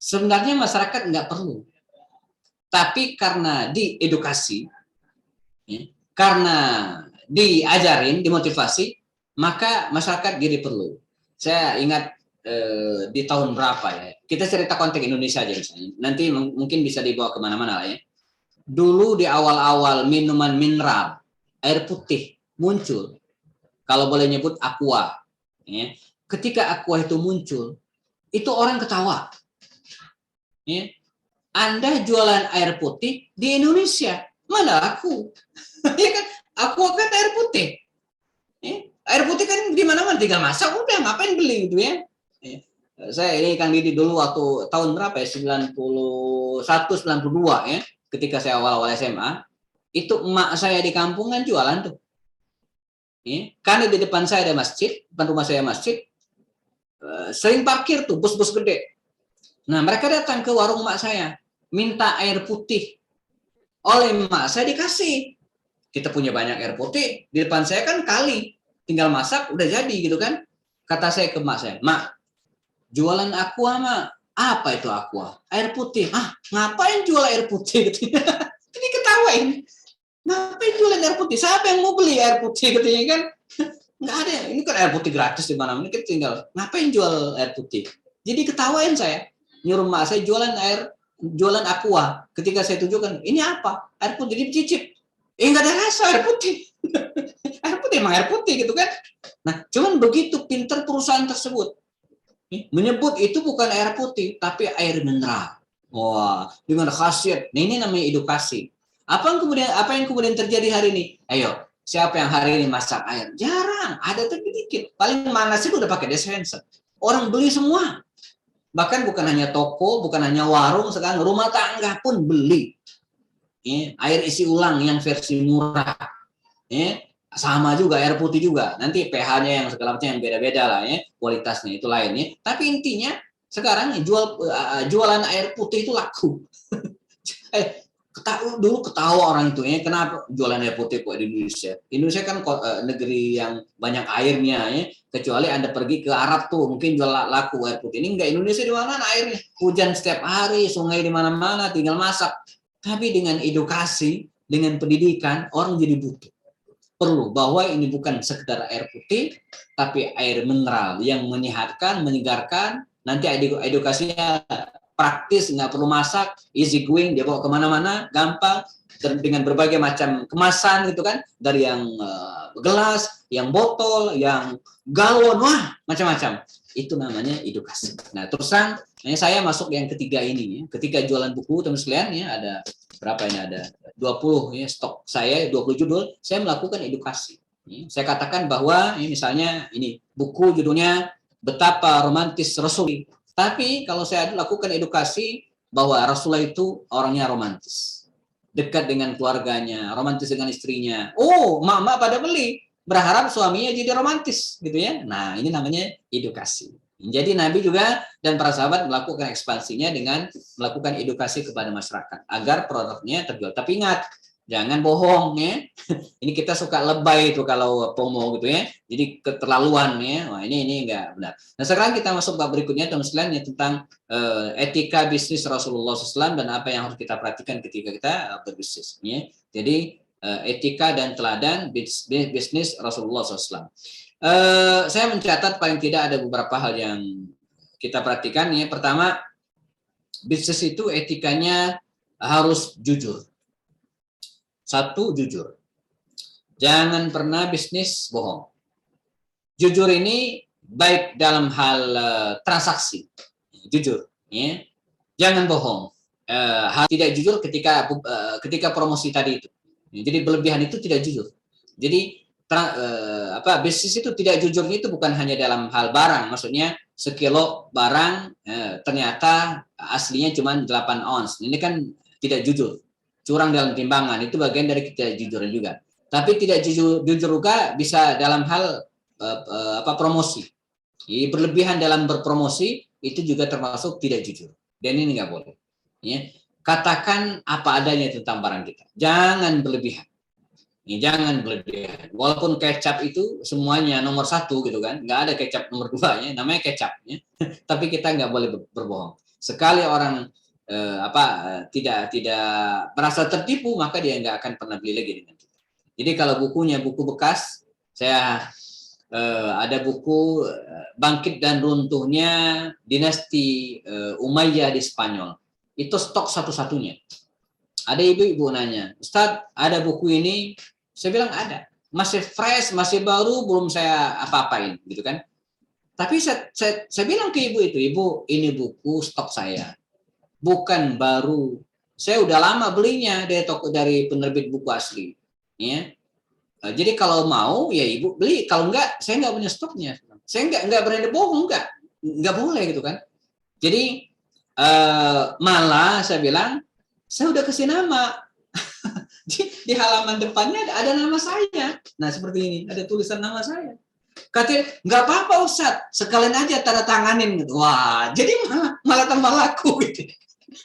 Sebenarnya masyarakat nggak perlu, tapi karena diedukasi, karena diajarin, dimotivasi, maka masyarakat jadi perlu. Saya ingat di tahun berapa ya, kita cerita konteks Indonesia aja misalnya, nanti mungkin bisa dibawa kemana-mana lah ya. Dulu di awal-awal minuman mineral, air putih muncul, kalau boleh nyebut aqua, ketika aqua itu muncul, itu orang ketawa. Anda jualan air putih di Indonesia, mana laku? Ya kan, aqua kan air putih. Air putih kan di mana-mana, tinggal masak, udah ngapain beli gitu ya. Saya ini Kang Didi dulu waktu tahun berapa ya, 91, 92 ya, ketika saya awal-awal SMA, itu emak saya di kampung kan jualan tuh. Karena di depan saya ada masjid, depan rumah saya masjid, sering parkir tuh bus-bus gede. Nah, mereka datang ke warung emak saya, minta air putih. Oleh emak saya dikasih. Kita punya banyak air putih, di depan saya kan kali, tinggal masak udah jadi gitu kan. Kata saya ke emak saya, "Mak, jualan aqua mak, apa itu aqua? Air putih." "Ah, ngapain jual air putih?" Gitu. Jadi ketawain. "Ngapain jualan air putih? Siapa yang mau beli air putih?" Katanya kan. Nggak ada, ini kan air putih gratis di mana-mana, kita tinggal ngapain jual air putih. Jadi ketawain saya, nyuruh emak saya jualan aqua. Ketika saya tunjukkan, ini apa? Air putih, dicicip. Nggak ada rasa air putih. Air putih emang air putih gitu kan. Nah, cuman begitu pinter perusahaan tersebut menyebut itu bukan air putih, tapi air mineral. Wah, dengan khasiat. Nah, ini namanya edukasi. Apa yang kemudian terjadi hari ini? Ayo, siapa yang hari ini masak air? Jarang, ada tapi dikit. Paling manas itu udah pakai dispenser. Orang beli semua. Bahkan bukan hanya toko, bukan hanya warung, sekarang rumah tangga pun beli. Air isi ulang yang versi murah. Sama juga air putih juga. Nanti pH-nya yang segala macam yang beda-beda lah ya, kualitasnya itu lainnya. Tapi intinya sekarang jualan air putih itu laku. Dulu ketawa orang itu kenapa jualan air putih kok di Indonesia? Indonesia kan negeri yang banyak airnya ya. Kecuali Anda pergi ke Arab tuh mungkin jual laku air putih. Ini enggak, Indonesia di mana airnya? Hujan setiap hari, sungai di mana-mana, tinggal masak. Tapi dengan edukasi, dengan pendidikan, orang jadi butuh. Perlu bahwa ini bukan sekedar air putih, tapi air mineral yang menyehatkan, menyegarkan. Nanti edukasinya praktis, nggak perlu masak, easy going, dia bawa kemana-mana, gampang, dengan berbagai macam kemasan gitu kan, dari yang gelas, yang botol, yang galon, wah macam-macam. Itu namanya edukasi. Nah, terusan saya masuk yang ketiga ini. Ketika jualan buku, teman sekalian ya, ada berapa ini, ada 20 ya, stok saya 20 judul, saya melakukan edukasi. Saya katakan bahwa misalnya ini buku judulnya Betapa Romantis Rasul. Tapi kalau saya lakukan edukasi bahwa Rasulullah itu orangnya romantis, dekat dengan keluarganya, romantis dengan istrinya. Oh, mak-mak pada beli, berharap suaminya jadi romantis gitu ya. Nah, ini namanya edukasi. Jadi Nabi juga dan para sahabat melakukan ekspansinya dengan melakukan edukasi kepada masyarakat agar produknya terjual. Tapi ingat, jangan bohong ya. Ini kita suka lebay itu kalau promo gitu ya. Jadi keterlaluan ya. Wah, ini enggak benar. Nah, sekarang kita masuk bab berikutnya teman sekalian ya, tentang etika bisnis Rasulullah SAW dan apa yang harus kita perhatikan ketika kita berbisnis ya. Jadi etika dan teladan bisnis Rasulullah SAW. Saya mencatat paling tidak ada beberapa hal yang kita perhatikan ya. Pertama, bisnis itu etikanya harus jujur. Satu, jujur. Jangan pernah bisnis bohong. Jujur ini baik dalam hal transaksi, jujur ya. Jangan bohong. Tidak jujur ketika promosi tadi itu. Jadi berlebihan itu tidak jujur. Jadi bisnis itu tidak jujurnya itu bukan hanya dalam hal barang, maksudnya sekilo barang ternyata aslinya cuma 8 ons. Ini kan tidak jujur, curang dalam timbangan, itu bagian dari ketidakjujuran juga. Tapi tidak jujur juga bisa dalam hal promosi. Jadi berlebihan dalam berpromosi itu juga termasuk tidak jujur, dan ini nggak boleh. Ya. Katakan apa adanya tentang barang kita, jangan berlebihan. Ya, jangan berlebihan. Walaupun kecap itu semuanya nomor 1 gitu kan, nggak ada kecap nomor 2 ya, namanya kecap ya. Tapi kita nggak boleh berbohong. Sekali orang tidak merasa tertipu, maka dia nggak akan pernah beli lagi dengan kita. Jadi kalau bukunya buku bekas, saya ada buku Bangkit dan Runtuhnya Dinasti Umayyah di Spanyol. Itu stok satu-satunya. Ada ibu-ibu nanya, Ustadz, ada buku ini? Saya bilang ada, masih fresh, masih baru, belum saya apa-apain, gitu kan. Tapi saya bilang ke ibu itu, Ibu, ini buku stok saya, bukan baru. Saya udah lama belinya dari penerbit buku asli. Ya. Jadi kalau mau, ya ibu beli. Kalau enggak, saya enggak punya stoknya. Saya enggak berani bohong, enggak boleh gitu kan. Jadi malah saya bilang, saya udah kasih nama. Di halaman depannya ada nama saya. Nah seperti ini, ada tulisan nama saya. Katanya, nggak apa-apa Ustadz, sekalian aja tanda tanganin. Wah, jadi malah tambah laku gitu.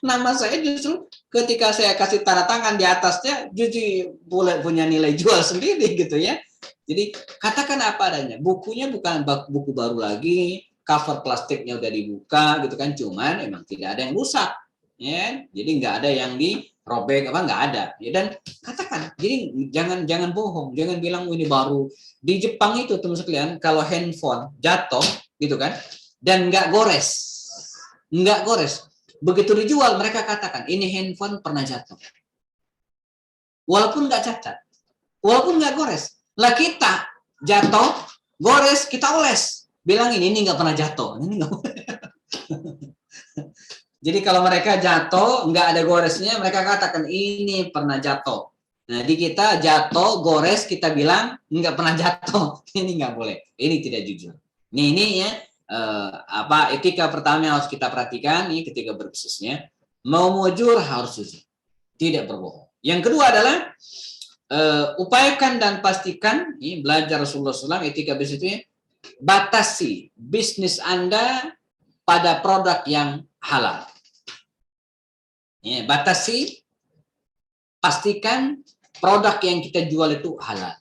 Nama saya justru ketika saya kasih tanda tangan di atasnya, justru boleh punya nilai jual sendiri gitu ya. Jadi katakan apa adanya. Bukunya bukan buku baru lagi, cover plastiknya udah dibuka gitu kan, cuman emang tidak ada yang rusak. Ya, jadi nggak ada yang dirobek nggak ada ya. Dan katakan, jadi jangan bohong, jangan bilang ini baru. Di Jepang itu teman sekalian, kalau handphone jatuh gitu kan dan nggak gores, begitu dijual mereka katakan ini handphone pernah jatuh, walaupun nggak cacat, walaupun nggak gores. Lah kita jatuh gores, kita oles, bilang ini nggak pernah jatuh, ini nggak. Jadi kalau mereka jatuh, nggak ada goresnya, mereka katakan ini pernah jatuh. Nah, di kita jatuh, gores, kita bilang nggak pernah jatuh. Ini nggak boleh. Ini tidak jujur. Ini ya, etika pertama yang harus kita perhatikan ini ketika berbisnisnya. Mau jujur harus jujur, tidak berbohong. Yang kedua adalah upayakan dan pastikan, ini belajar Rasulullah SAW, etika bisnisnya, batasi bisnis Anda pada produk yang halal. Ya, batasi, pastikan produk yang kita jual itu halal.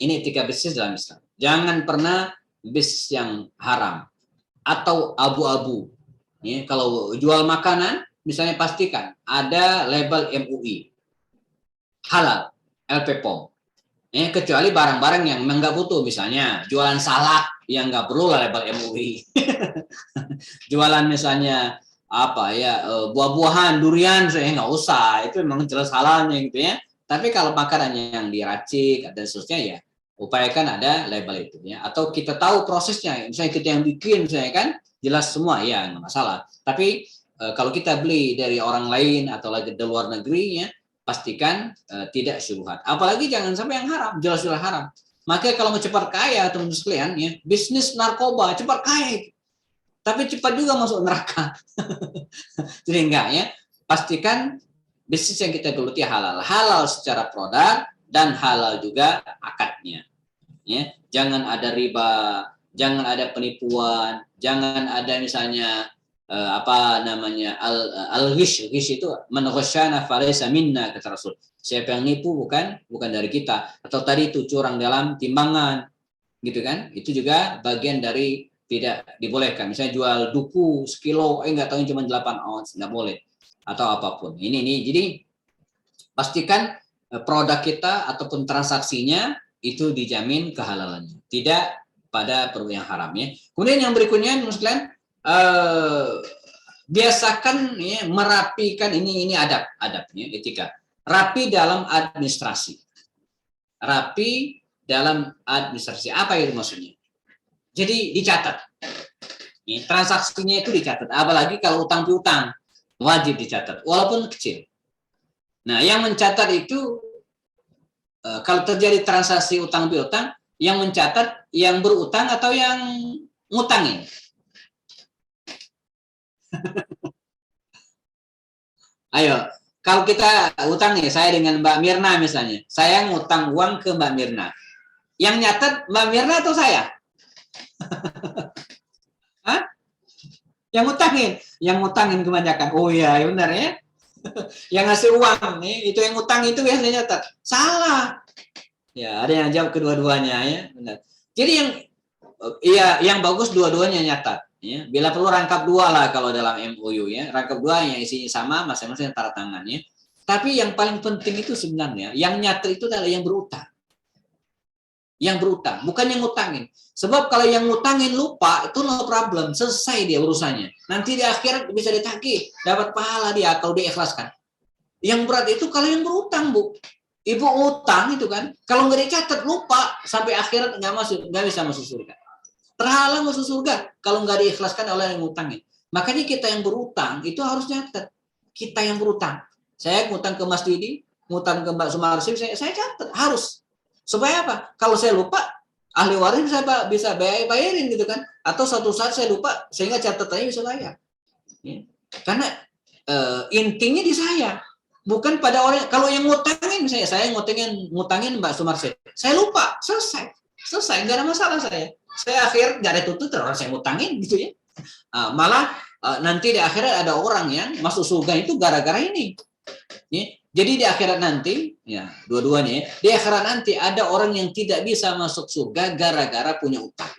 Ini etika bisnis dalam Islam. Jangan pernah bisnis yang haram atau abu-abu. Ya, kalau jual makanan, misalnya pastikan ada label MUI, halal, LP POM. Ya, kecuali barang-barang yang memang nggak butuh, misalnya jualan salak yang nggak perlu lah label MUI. Jualan misalnya buah-buahan, durian, saya nggak usah, itu memang jelas halalnya gitu ya. Tapi kalau makanannya yang diracik dan seterusnya ya upayakan ada label itu ya. Atau kita tahu prosesnya, misalnya kita yang bikin, misalnya kan jelas semua ya nggak masalah. Tapi kalau kita beli dari orang lain atau lagi dari luar negeri ya, pastikan tidak syubhat. Apalagi jangan sampai yang haram, jelas-jelas haram. Makanya kalau mau cepat kaya teman-teman sekalian ya, bisnis narkoba cepat kaya. Tapi cepat juga masuk neraka. Jadi enggak ya. Pastikan bisnis yang kita geluti halal. Halal secara produk dan halal juga akadnya. Ya, jangan ada riba Jangan ada penipuan, jangan ada misalnya apa namanya al-ghish itu man ghasyana falaysa minna kata Rasul. Siapa yang nipu bukan dari kita. Atau tadi itu curang dalam timbangan gitu kan, itu juga bagian dari tidak dibolehkan. Misalnya jual duku sekilo nggak tahu cuma 8 ounce, nggak boleh, atau apapun ini. Jadi pastikan produk kita ataupun transaksinya itu dijamin kehalalannya, tidak pada perlu yang haram ya. Kemudian yang berikutnya sekalian, biasakan ya, merapikan ini adabnya, etika. Rapi dalam administrasi. Rapi dalam administrasi. Apa itu maksudnya? Jadi dicatat. Ya, transaksinya itu dicatat. Apalagi kalau utang piutang, wajib dicatat, walaupun kecil. Nah, yang mencatat itu kalau terjadi transaksi utang piutang, yang mencatat yang berutang atau yang ngutangin? Ayo, kalau kita utang nih, saya dengan Mbak Mirna misalnya, saya ngutang uang ke Mbak Mirna. Yang nyatet Mbak Mirna atau saya? Hah? Yang ngutangin kebanyakan. Oh iya, benar ya. Yang ngasih uang nih, itu yang ngutang itu biasanya nyatet. Salah. Ya, ada yang jawab kedua-duanya ya, benar. Jadi yang bagus dua-duanya nyatat. Ya. Bila perlu rangkap dua lah kalau dalam MOU ya, rangkap dua yang isinya sama, masing-masing tanda tangan ya. Tapi yang paling penting itu sebenarnya yang nyatet itu adalah yang berutang. Yang berutang, bukan yang ngutangin. Sebab kalau yang ngutangin lupa, itu no problem, selesai dia urusannya. Nanti di akhirat bisa ditagih, dapat pahala dia kalau diikhlaskan. Yang berat itu kalau yang berutang, Bu. Ibu utang itu kan, kalau nggak dicatat lupa sampai akhirat nggak bisa masuk surga. Terhalang masuk surga kalau nggak diikhlaskan oleh yang ngutangin. Makanya kita yang berutang itu harus nyatet. Kita yang berutang. Saya ngutang ke Mas Didi, ngutang ke Mbak Sumarsi, saya catat harus. Supaya apa? Kalau saya lupa, ahli waris bisa bayarin gitu kan? Atau suatu saat saya lupa, sehingga catatannya bisa bayar. Ya. Karena intinya di saya. Bukan pada orang, kalau yang ngutangin, misalnya saya ngutangin Mbak Sumarsi, saya lupa, selesai, nggak ada masalah saya akhir nggak ada tutup terus saya ngutangin gitu ya. Malah nanti di akhirat ada orang yang masuk surga itu gara-gara ini. Ya. Jadi di akhirat nanti, ya dua-duanya ya, di akhirat nanti ada orang yang tidak bisa masuk surga gara-gara punya utang.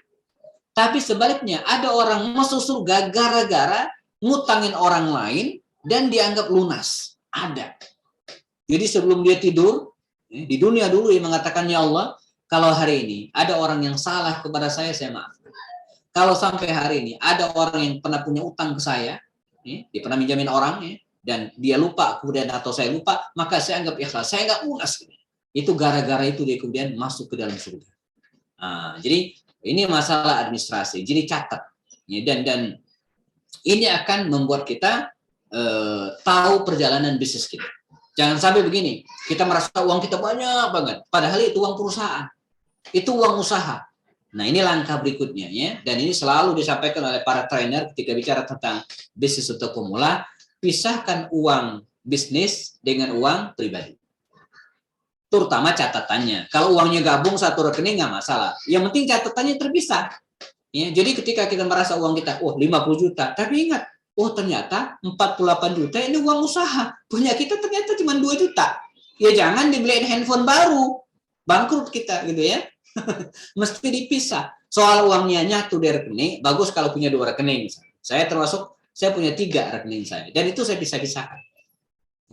Tapi sebaliknya ada orang masuk surga gara-gara ngutangin orang lain dan dianggap lunas. Ada. Jadi sebelum dia tidur, di dunia dulu dia mengatakan, ya Allah, kalau hari ini ada orang yang salah kepada saya maafkan. Kalau sampai hari ini ada orang yang pernah punya utang ke saya, dia pernah minjamin orang, dan dia lupa, kemudian atau saya lupa, maka saya anggap ikhlas, saya nggak lunas. Itu gara-gara itu dia kemudian masuk ke dalam surga. Jadi ini masalah administrasi, jadi catat. Dan ini akan membuat kita tahu perjalanan bisnis kita. Jangan sampai begini, kita merasa uang kita banyak banget, padahal itu uang perusahaan, itu uang usaha. Nah ini langkah berikutnya ya, dan ini selalu disampaikan oleh para trainer ketika bicara tentang bisnis untuk pemula, pisahkan uang bisnis dengan uang pribadi. Terutama catatannya. Kalau uangnya gabung satu rekening nggak masalah, yang penting catatannya terpisah. Ya, jadi ketika kita merasa uang kita, 50 juta, tapi ingat, ternyata 48 juta ini uang usaha. Punya kita ternyata cuma 2 juta. Ya jangan dibeliin handphone baru. Bangkrut kita gitu ya. Mesti dipisah. Soal uangnya nyatu di rekening, bagus kalau punya 2 rekening. Saya termasuk, saya punya 3 rekening saya. Dan itu saya bisa pisahkan.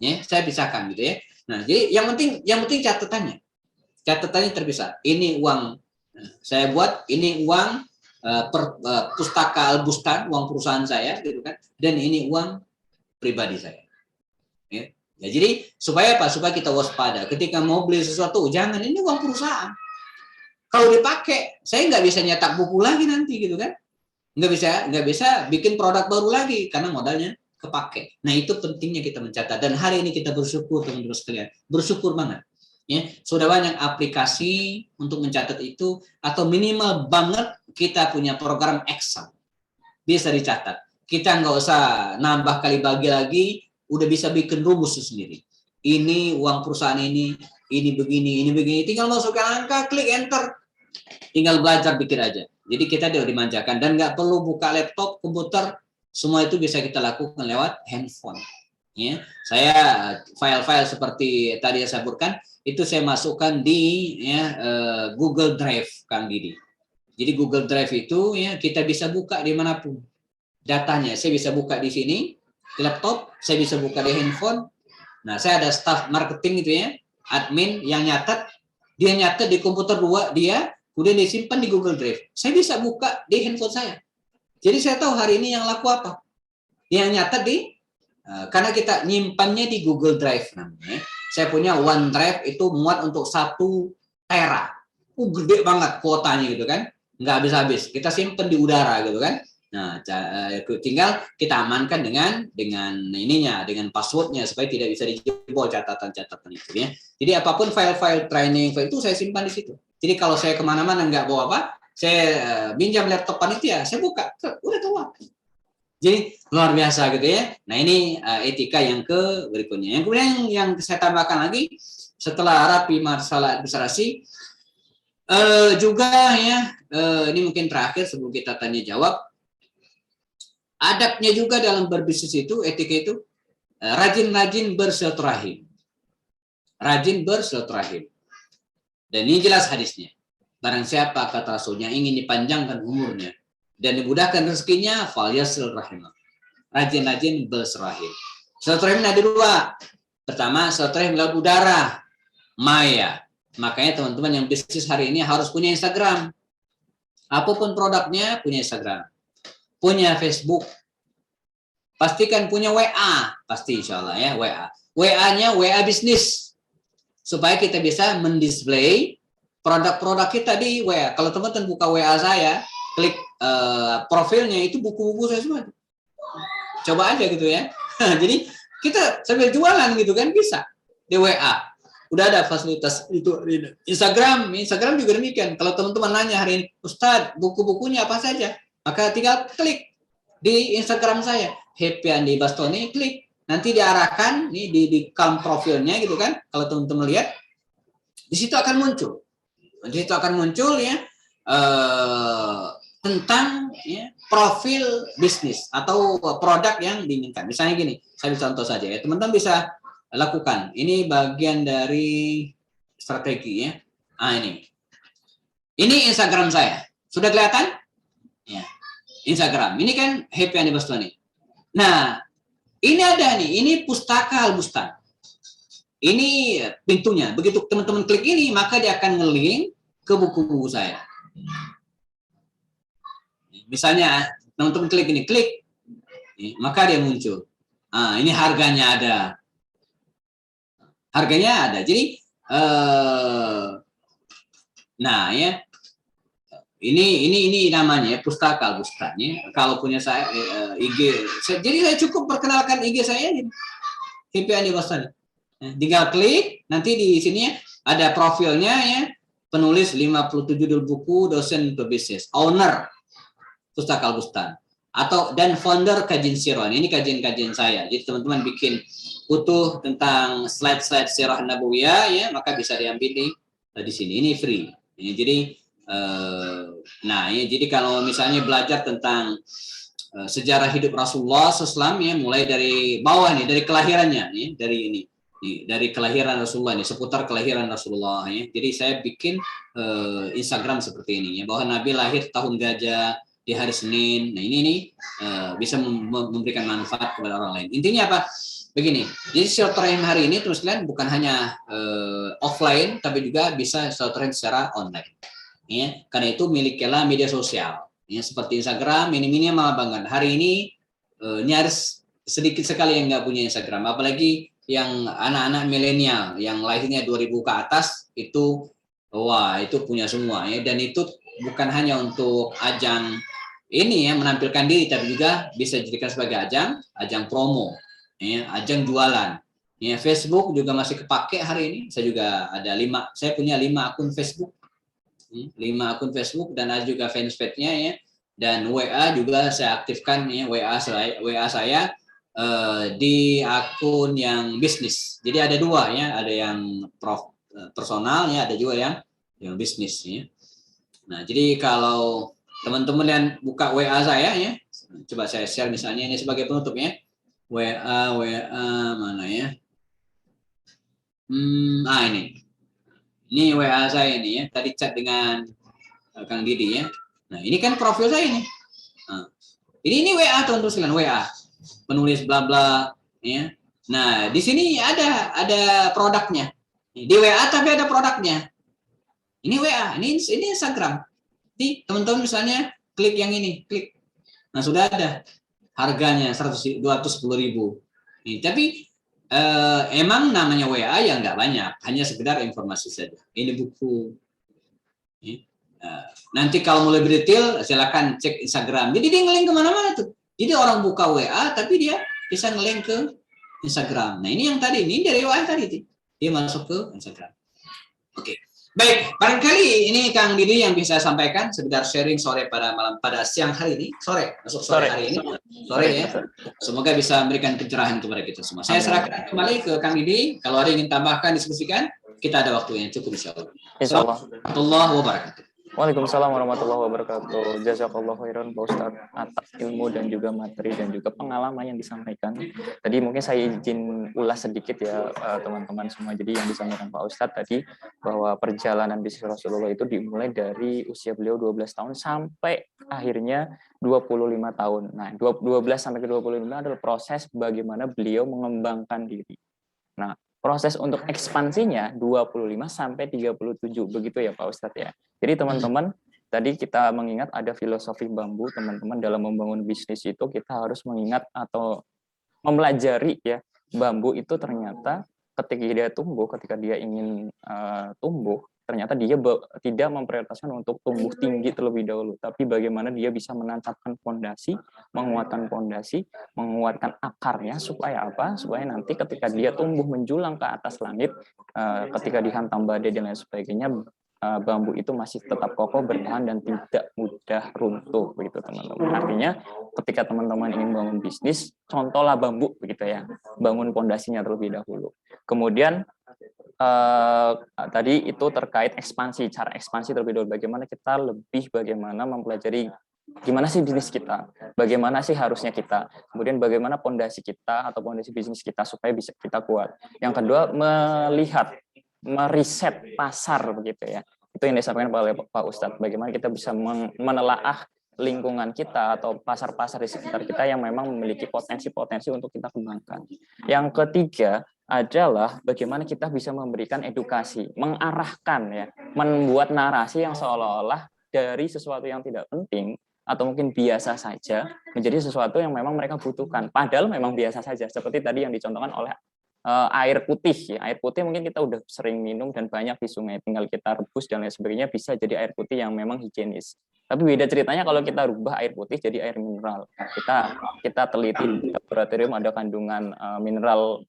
Ya, saya pisahkan gitu ya. Nah, jadi yang penting catatannya. Catatannya terpisah. Ini uang saya buat, ini uang pustaka Al-Bustan, uang perusahaan saya gitu kan, dan ini uang pribadi saya ya. Jadi supaya apa? Supaya kita waspada ketika mau beli sesuatu, jangan ini uang perusahaan, kalau dipakai saya nggak bisa nyetak buku lagi nanti gitu kan, nggak bisa bikin produk baru lagi karena modalnya kepake. Nah itu pentingnya kita mencatat, dan hari ini kita bersyukur teman-teman sekalian, bersyukur banget ya, sudah banyak aplikasi untuk mencatat itu, atau minimal banget kita punya program Excel bisa dicatat. Kita nggak usah nambah kali bagi lagi, udah bisa bikin rumus sendiri. Ini uang perusahaan ini begini, tinggal masukkan angka, klik enter, tinggal belajar dikit aja. Jadi kita udah dimanjakan dan nggak perlu buka laptop, komputer, semua itu bisa kita lakukan lewat handphone. Ya, saya file-file seperti tadi saya sebutkan itu saya masukkan di Google Drive, Kang Didi. Jadi Google Drive itu ya kita bisa buka dimanapun datanya. Saya bisa buka di sini di laptop, saya bisa buka di handphone. Nah, saya ada staff marketing itu ya, admin yang nyatet, dia nyatet di komputer dia, kemudian disimpan di Google Drive. Saya bisa buka di handphone saya. Jadi saya tahu hari ini yang laku apa. Yang nyatet karena kita nyimpannya di Google Drive namanya. Saya punya OneDrive itu muat untuk 1 tera. Gede banget kuotanya gitu kan. Nggak habis-habis. Kita simpan di udara gitu kan. Nah, tinggal kita amankan dengan ininya, dengan passwordnya supaya tidak bisa dijebol catatan-catatan itu ya. Jadi apapun file-file training file itu saya simpan di situ. Jadi kalau saya kemana-mana nggak bawa apa, saya minjam laptop panitia, saya buka, udah tahu. Jadi luar biasa gitu ya. Nah ini etika yang ke berikutnya. Yang kemudian yang saya tambahkan lagi setelah rapi masalah administrasi juga ya ini mungkin terakhir sebelum kita tanya jawab. Adabnya juga dalam berbisnis itu etika itu rajin-rajin bersilaturahim. Rajin bersilaturahim. Dan ini jelas hadisnya. Barang siapa kata Rasulnya ingin dipanjangkan umurnya dan dimudahkan rezekinya, falyasil rahimah. Rajin-rajin bersilaturahim. Silaturahim ada 2. Pertama, silaturahim lewat udara, maya. Makanya teman-teman yang bisnis hari ini harus punya Instagram. Apapun produknya punya Instagram. Punya Facebook. Pastikan punya WA. Pasti insya Allah ya WA. WA-nya WA bisnis. Supaya kita bisa mendisplay produk-produk kita di WA. Kalau teman-teman buka WA saya, klik profilnya itu buku-buku saya semua. Coba aja gitu ya. Jadi kita sambil jualan gitu kan bisa di WA. Udah ada fasilitas itu. Instagram juga demikian. Kalau teman-teman nanya hari ini, Ustadz buku-bukunya apa saja? Maka tinggal klik di Instagram saya, Happy Andi Bastoni, klik. Nanti diarahkan nih di account profilnya gitu kan. Kalau teman-teman lihat, di situ akan muncul. Di situ akan muncul ya tentang ya, profil bisnis atau produk yang diinginkan. Misalnya gini, saya contoh saja ya, teman-teman bisa lakukan. Ini bagian dari strategi ya. Ini Instagram saya. Sudah kelihatan? Ya. Instagram. Ini kan Happy Andi Bastoni. Nah, ini ada nih, ini Pustaka Al-Bustan. Ini pintunya. Begitu teman-teman klik ini, maka dia akan nge-link ke buku-buku saya. Misalnya teman-teman klik ini, klik, maka dia muncul. Ini harganya ada. Harganya ada. Jadi, nah ya, ini namanya Pustaka Al-Bustan. Ya. Kalau punya saya IG, jadi saya cukup perkenalkan IG saya ini, Happy Andi Bastoni. Tinggal klik, nanti di sini ada profilnya ya, penulis 57 judul buku, dosen pebisnis, owner Pustaka Al-Bustan, dan founder Kajian Sirah. Ini kajian-kajian saya. Jadi teman-teman bikin utuh tentang slide-slide Sirah Nabawiyah ya, maka bisa diambil di sini. Ini free. Ya, jadi jadi kalau misalnya belajar tentang sejarah hidup Rasulullah SAW ya, mulai dari bawah nih, dari kelahirannya nih, dari kelahiran Rasulullah ini, seputar kelahiran Rasulullah ya. Jadi saya bikin Instagram seperti ini ya, bahwa Nabi lahir tahun gajah di hari Senin. Nah ini bisa memberikan manfaat kepada orang lain. Intinya apa? Begini. Jadi silaturahim hari ini terus kalian bukan hanya offline, tapi juga bisa silaturahim secara online. Ya, karena itu milikilah media sosial. Ya, seperti Instagram, ini malah banget. Hari ini nyaris sedikit sekali yang nggak punya Instagram, apalagi yang anak-anak milenial yang lahirnya 2000 ke atas itu, wah itu punya semua ya. Dan itu bukan hanya untuk ajang ini ya menampilkan diri, tapi juga bisa dijadikan sebagai ajang promo, ya, ajang jualan. Ya, Facebook juga masih kepake hari ini. Saya punya 5 akun Facebook, 5 akun Facebook, dan ada juga fanspage-nya ya. Dan WA juga saya aktifkan ya, WA saya di akun yang bisnis. Jadi ada 2 ya, ada yang personal ya, ada juga yang bisnis ya. Nah, jadi kalau teman-teman yang buka WA saya ya, coba saya share misalnya ini sebagai penutupnya. WA mana ya? Ini. Ini WA saya ini ya. Tadi chat dengan Kang Didi ya. Nah, ini kan profil saya ini. Nah, ini WA teman-teman sekalian, WA. Penulis bla bla ya. Nah, di sini ada produknya. Di WA tapi ada produknya. Ini WA, ini Instagram. Jadi teman-teman misalnya klik yang ini, klik. Nah, sudah ada harganya 210.000. Tapi emang namanya WA ya nggak banyak, hanya sekedar informasi saja. Ini buku. Nanti kalau mau lebih detail silakan cek Instagram. Jadi dia ngelink kemana-mana tuh. Jadi orang buka WA tapi dia bisa ngelink ke Instagram. Nah ini yang tadi, ini dari WA tadi. Dia masuk ke Instagram. Oke. Baik, barangkali ini Kang Didi yang bisa sampaikan sekedar sharing sore pada siang hari ini, masuk sore hari ini, sore ya. Semoga bisa memberikan pencerahan kepada kita semua. Saya serahkan kembali ke Kang Didi. Kalau ada yang ingin tambahkan, diskusikan, kita ada waktu yang cukup insya Allah. Warahmatullahi wabarakatuh. Waalaikumsalam warahmatullahi wabarakatuh. Jazakallahu khairan Pak Ustadz atas ilmu dan juga materi dan juga pengalaman yang disampaikan. Tadi mungkin saya izin ulas sedikit ya teman-teman semua. Jadi yang disampaikan Pak Ustadz tadi bahwa perjalanan bisnis Rasulullah itu dimulai dari usia beliau 12 tahun sampai akhirnya 25 tahun. Nah, 12 sampai ke 25 adalah proses bagaimana beliau mengembangkan diri. Nah, proses untuk ekspansinya 25 sampai 37 begitu ya Pak Ustadz ya. Jadi teman-teman tadi kita mengingat ada filosofi bambu teman-teman dalam membangun bisnis itu kita harus mengingat atau mempelajari ya bambu itu ternyata ketika dia ingin tumbuh ternyata dia tidak memprioritaskan untuk tumbuh tinggi terlebih dahulu, tapi bagaimana dia bisa menancapkan fondasi, menguatkan akarnya supaya apa? Supaya nanti ketika dia tumbuh menjulang ke atas langit, ketika dihantam badai dan lain sebagainya, bambu itu masih tetap kokoh, bertahan dan tidak mudah runtuh begitu teman-teman. Artinya ketika teman-teman ingin bangun bisnis, contohlah bambu begitu ya, bangun fondasinya terlebih dahulu. Kemudian tadi itu terkait ekspansi, cara ekspansi terlebih dahulu. Bagaimana mempelajari gimana sih bisnis kita, bagaimana sih harusnya kita, kemudian bagaimana fondasi kita atau fondasi bisnis kita supaya bisa kita kuat. Yang kedua, meriset pasar begitu ya. Itu yang disampaikan oleh Pak Ustadz, bagaimana kita bisa menelaah lingkungan kita atau pasar-pasar di sekitar kita yang memang memiliki potensi-potensi untuk kita kembangkan. Yang ketiga adalah bagaimana kita bisa memberikan edukasi, mengarahkan ya, membuat narasi yang seolah-olah dari sesuatu yang tidak penting atau mungkin biasa saja menjadi sesuatu yang memang mereka butuhkan. Padahal memang biasa saja, seperti tadi yang dicontohkan oleh air putih ya. Air putih mungkin kita udah sering minum dan banyak di sungai, tinggal kita rebus dan lain sebagainya bisa jadi air putih yang memang higienis. Tapi beda ceritanya kalau kita rubah air putih jadi air mineral. Kita teliti di laboratorium ada kandungan mineral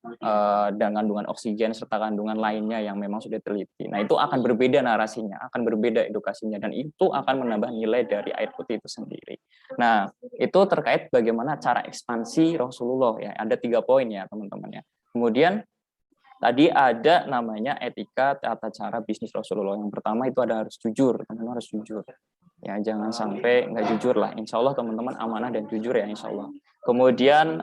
dan kandungan oksigen serta kandungan lainnya yang memang sudah diteliti. Nah, itu akan berbeda narasinya, akan berbeda edukasinya dan itu akan menambah nilai dari air putih itu sendiri. Nah, itu terkait bagaimana cara ekspansi Rasulullah ya. Ada 3 poin ya, teman-teman ya. Kemudian tadi ada namanya etika tata cara bisnis Rasulullah. Yang pertama itu harus jujur, teman-teman harus jujur. Ya, jangan sampai nggak jujur lah. Insya Allah teman-teman amanah dan jujur ya insya Allah. Kemudian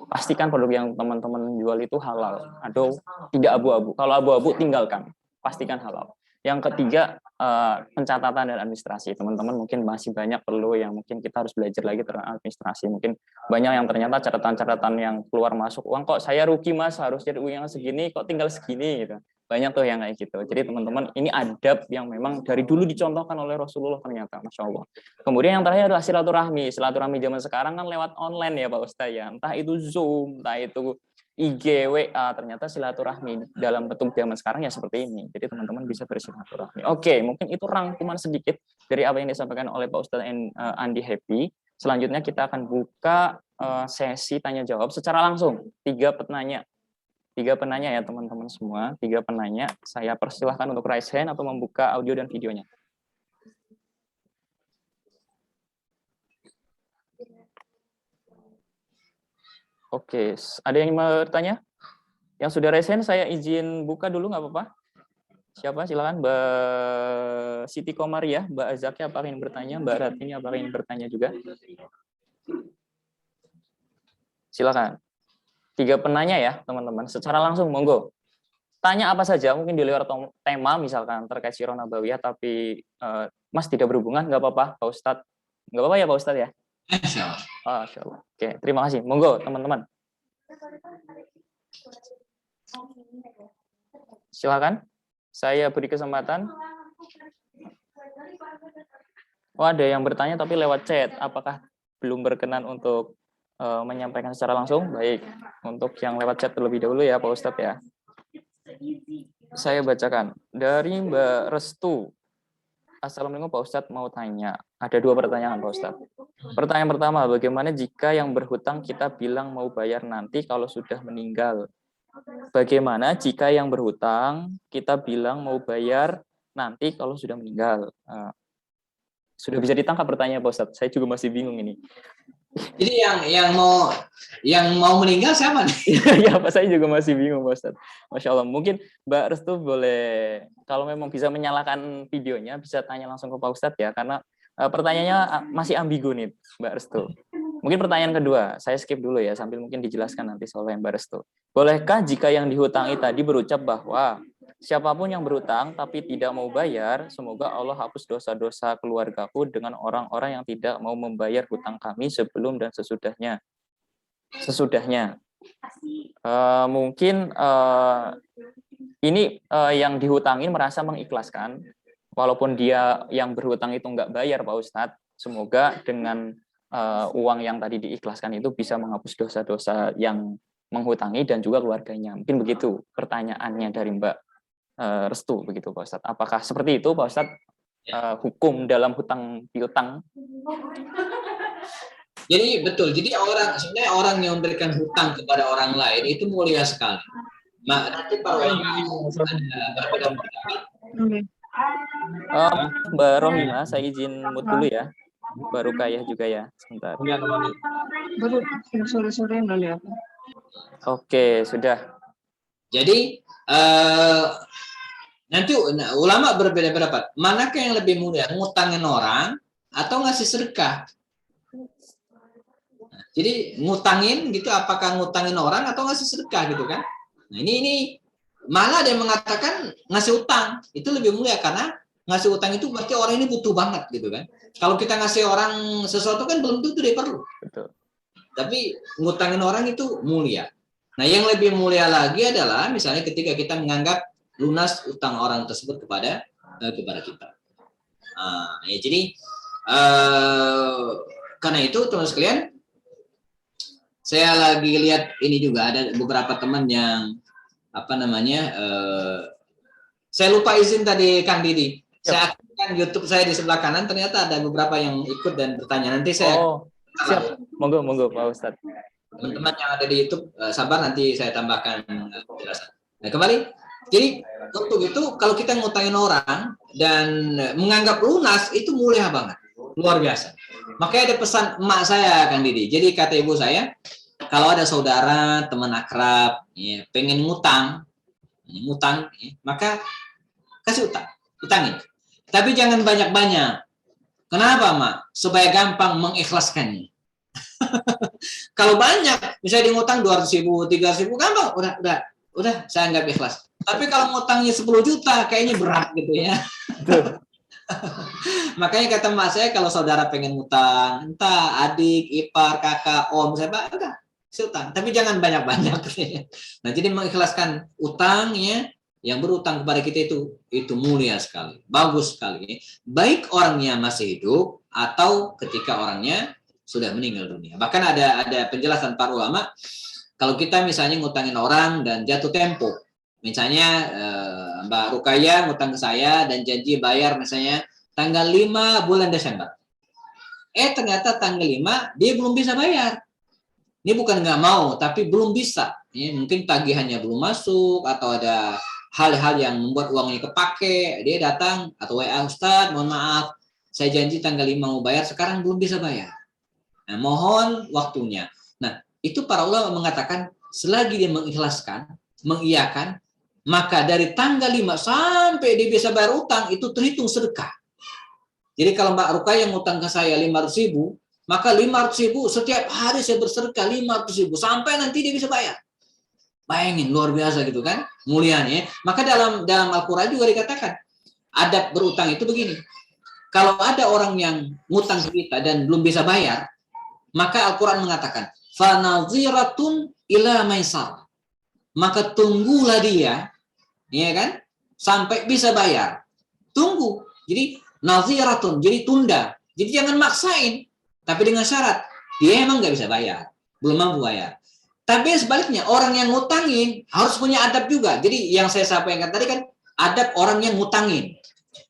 pastikan produk yang teman-teman jual itu halal atau tidak abu-abu. Kalau abu-abu tinggalkan, pastikan halal. Yang ketiga pencatatan dan administrasi. Teman-teman mungkin masih banyak perlu yang mungkin kita harus belajar lagi tentang administrasi. Mungkin banyak yang ternyata catatan-catatan yang keluar masuk uang kok saya rugi mas, harus jadi uang yang segini kok tinggal segini gitu. Banyak tuh yang kayak gitu. Jadi teman-teman ini adab yang memang dari dulu dicontohkan oleh Rasulullah ternyata, Masya Allah. Kemudian yang terakhir adalah silaturahmi. Silaturahmi zaman sekarang kan lewat online ya Pak Ustadz ya. Entah itu Zoom, entah itu IG, WA, ternyata silaturahmi dalam bentuk zaman sekarang ya seperti ini. Jadi teman-teman bisa bersilaturahmi. Oke, mungkin itu rangkuman sedikit dari apa yang disampaikan oleh Pak Ustadz Andi Happy. Selanjutnya kita akan buka sesi tanya jawab secara langsung. 3 penanya ya teman-teman semua, 3 penanya. Saya persilahkan untuk raise hand atau membuka audio dan videonya. Oke, ada yang mau bertanya? Yang sudah raise hand saya izin buka dulu nggak apa-apa? Siapa? Silakan Mbak Siti Komariah, Mbak Azaki apa ingin bertanya, Mbak Ratini apa ingin bertanya juga? Silakan. 3 penanya ya, teman-teman. Secara langsung, monggo. Tanya apa saja, mungkin di luar tema, misalkan terkait Sirah Nabawiyah, tapi Mas tidak berhubungan, nggak apa-apa, Pak Ustadz. Nggak apa-apa ya, Pak Ustadz ya? Insya Allah. Masya Allah. Oke, terima kasih. Monggo, teman-teman. Silakan. Saya beri kesempatan. Oh, ada yang bertanya tapi lewat chat. Apakah belum berkenan untuk menyampaikan secara langsung? Baik. Untuk yang lewat chat terlebih dahulu ya, Pak Ustadz ya. Saya bacakan. Dari Mbak Restu. Assalamualaikum Pak Ustadz, mau tanya. Ada 2 pertanyaan Pak Ustadz. Pertanyaan pertama, bagaimana jika yang berhutang kita bilang mau bayar nanti kalau sudah meninggal? Bagaimana jika yang berhutang kita bilang mau bayar nanti kalau sudah meninggal? Sudah bisa ditangkap pertanyaan Pak Ustadz? Saya juga masih bingung ini. Jadi yang mau meninggal siapa nih? Ya, Pak, saya juga masih bingung, Pak Ustadz. Masya Allah. Mungkin Mbak Restu boleh, kalau memang bisa menyalakan videonya, bisa tanya langsung ke Pak Ustadz ya, karena pertanyaannya masih ambigu nih, Mbak Restu. Mungkin pertanyaan kedua, saya skip dulu ya, sambil mungkin dijelaskan nanti soal Mbak Restu. Bolehkah jika yang dihutangi tadi berucap bahwa siapapun yang berhutang tapi tidak mau bayar, semoga Allah hapus dosa-dosa keluargaku dengan orang-orang yang tidak mau membayar hutang kami sebelum dan sesudahnya. Mungkin ini yang dihutangin merasa mengikhlaskan, walaupun dia yang berhutang itu nggak bayar, Pak Ustadz. Semoga dengan uang yang tadi diikhlaskan itu bisa menghapus dosa-dosa yang menghutangi dan juga keluarganya. Mungkin begitu pertanyaannya dari Mbak Restu, begitu Pak Ustadz. Apakah seperti itu Pak Ustadz, hukum dalam hutang piutang? Jadi betul. Jadi sebenarnya orang yang memberikan hutang kepada orang lain itu mulia sekali. Nanti para ulama ada berbeda pendapat. Mbak Rohima, saya izin mute dulu ya. Baru Kayah juga ya, sebentar. Baru sore-sore ya. Oke, sudah. Jadi nanti ulama berbeda pendapat. Manakah yang lebih mulia, ngutangin orang atau ngasih sedekah? Jadi ngutangin gitu, apakah ngutangin orang atau ngasih sedekah gitu kan? Nah ini malah ada yang mengatakan ngasih utang itu lebih mulia, karena ngasih utang itu berarti orang ini butuh banget gitu kan. Kalau kita ngasih orang sesuatu kan belum tentu dia perlu. Betul. Tapi ngutangin orang itu mulia. Nah yang lebih mulia lagi adalah misalnya ketika kita menganggap lunas utang orang tersebut kepada kita. Ya jadi karena itu teman sekalian, saya lagi lihat ini juga ada beberapa teman yang saya lupa izin tadi Kang Didi. Saya aktifkan YouTube saya di sebelah kanan, ternyata ada beberapa yang ikut dan bertanya. Nanti saya siap. Monggo Pak Ustadz. Teman-teman yang ada di YouTube sabar, nanti saya tambahkan penjelasan. Nah, kembali. Jadi untuk itu kalau kita ngutangin orang dan menganggap lunas itu mulia banget. Luar biasa. Makanya ada pesan emak saya Kang Didi. Jadi kata ibu saya, kalau ada saudara, teman akrab, ya, pengen ngutang, ya, maka kasih utangin. Tapi jangan banyak-banyak. Kenapa, Mak? Supaya gampang mengikhlaskannya. Kalau banyak, misalnya dia ngutang 200.000, 300.000, gampang, udah saya anggap ikhlas. Tapi kalau ngutangnya 10 juta, kayaknya berat gitu ya. Makanya kata emak saya, kalau saudara pengen ngutang, entah adik, ipar, kakak, om, siapa, udah utang, tapi jangan banyak-banyak. Nah, jadi mengikhlaskan utangnya, yang berutang kepada kita itu mulia sekali, bagus sekali. Baik orangnya masih hidup atau ketika orangnya sudah meninggal dunia. Bahkan ada penjelasan para ulama, kalau kita misalnya ngutangin orang dan jatuh tempo, misalnya Mbak Rukaya ngutang ke saya dan janji bayar misalnya tanggal 5 bulan Desember. Ternyata tanggal 5 dia belum bisa bayar. Ini bukan nggak mau, tapi belum bisa. Ya, mungkin tagihannya belum masuk, atau ada hal-hal yang membuat uangnya kepake. Dia datang, atau WA, Ustadz, mohon maaf, saya janji tanggal 5 mau bayar, sekarang belum bisa bayar. Nah, mohon waktunya. Nah, itu para ulama mengatakan, selagi dia mengikhlaskan, mengiyakan, maka dari tanggal 5 sampai dia bisa bayar utang itu terhitung sedekah. Jadi kalau Mbak Rukayah yang utang ke saya 500.000, maka 500.000 setiap hari saya bersedekah 500.000 sampai nanti dia bisa bayar. Bayangin, luar biasa gitu kan, mulianya. Maka dalam Al-Quran juga dikatakan, adab berutang itu begini. Kalau ada orang yang ngutang ke kita dan belum bisa bayar, maka Al-Quran mengatakan, فَنَظِرَةٌ إِلَى مَيْسَرَ. Maka tunggulah dia, ya kan, sampai bisa bayar. Tunggu. Jadi naziratun, jadi tunda. Jadi jangan maksain, tapi dengan syarat dia emang nggak bisa bayar, belum mampu bayar. Tapi sebaliknya orang yang ngutangin harus punya adab juga. Jadi yang saya sampaikan tadi kan adab orang yang ngutangin.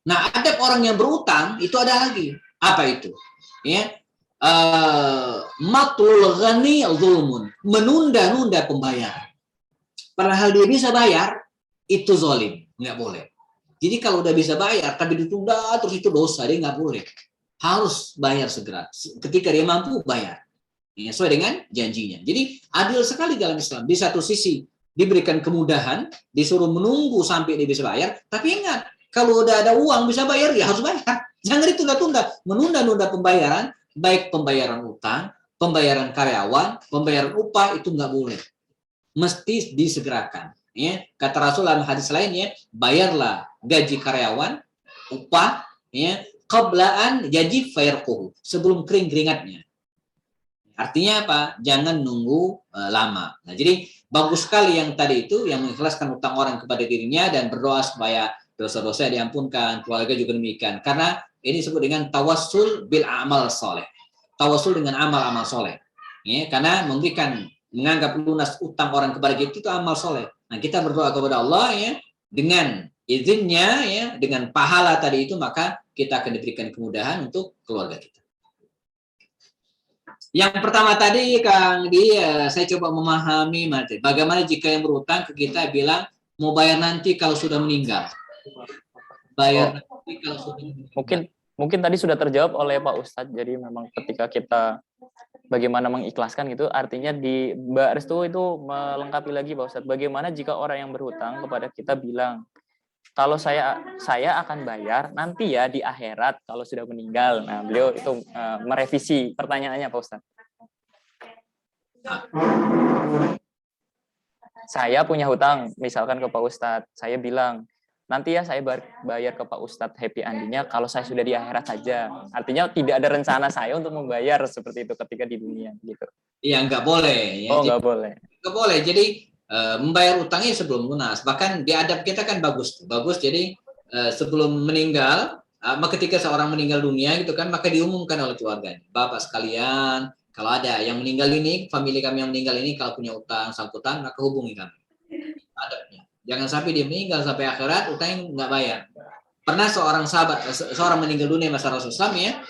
Nah, adab orang yang berutang itu ada lagi. Apa itu? Ya, matlul ghani zulmun, menunda-nunda pembayaran. Padahal dia bisa bayar, itu zalim, nggak boleh. Jadi kalau udah bisa bayar, tapi ditunda terus itu dosa, dia nggak boleh. Harus bayar segera. Ketika dia mampu, bayar. Ya, sesuai dengan janjinya. Jadi adil sekali dalam Islam. Di satu sisi diberikan kemudahan, disuruh menunggu sampai dia bisa bayar. Tapi ingat, kalau udah ada uang bisa bayar, ya harus bayar. Jangan ditunda-tunda. Menunda-nunda pembayaran, baik pembayaran utang, pembayaran karyawan, pembayaran upah, itu nggak boleh. Mesti disegerakan. Ya, kata Rasul dalam hadis lainnya, bayarlah gaji karyawan, upah, ya, qablaan yajib fairquhu, sebelum kering keringatnya. Artinya apa? Jangan nunggu lama. Nah, jadi bagus sekali yang tadi itu, yang mengikhlaskan utang orang kepada dirinya dan berdoa supaya dosa-dosa diampunkan, keluarga juga demikian. Karena ini disebut dengan tawassul bil amal soleh. Tawassul dengan amal-amal soleh. Ya, karena menganggap lunas utang orang kepada kita itu amal soleh. Nah, kita berdoa kepada Allah ya, dengan izinnya ya, dengan pahala tadi itu, maka kita akan diberikan kemudahan untuk keluarga kita. Yang pertama tadi Kang saya coba memahami materi. Bagaimana jika yang berutang ke kita bilang mau bayar nanti kalau sudah meninggal. Bayar nanti kalau sudah meninggal. Mungkin tadi sudah terjawab oleh Pak Ustadz. Jadi memang ketika kita bagaimana mengikhlaskan gitu, artinya di Mbak Restu itu melengkapi lagi Pak Ustadz. Bagaimana jika orang yang berhutang kepada kita bilang, kalau saya akan bayar nanti ya di akhirat kalau sudah meninggal. Nah, beliau itu merevisi pertanyaannya Pak Ustadz. Saya punya hutang misalkan ke Pak Ustadz. Saya bilang, nanti ya saya bayar ke Pak Ustadz happy endingnya kalau saya sudah di akhirat saja. Artinya tidak ada rencana saya untuk membayar seperti itu ketika di dunia gitu. Iya, nggak boleh. Ya. Oh, nggak boleh. Nggak boleh. Jadi membayar utangnya sebelum lunas. Bahkan di adab kita kan bagus. Jadi sebelum meninggal, ketika seorang meninggal dunia gitu kan, maka diumumkan oleh keluarganya. Bapak sekalian, kalau ada yang meninggal ini, famili kami yang meninggal ini kalau punya utang sangkutan, maka hubungi kami. Adabnya. Jangan sampai dia meninggal sampai akhirat utangnya nggak bayar. Pernah seorang meninggal dunia masa Rasulullah ya,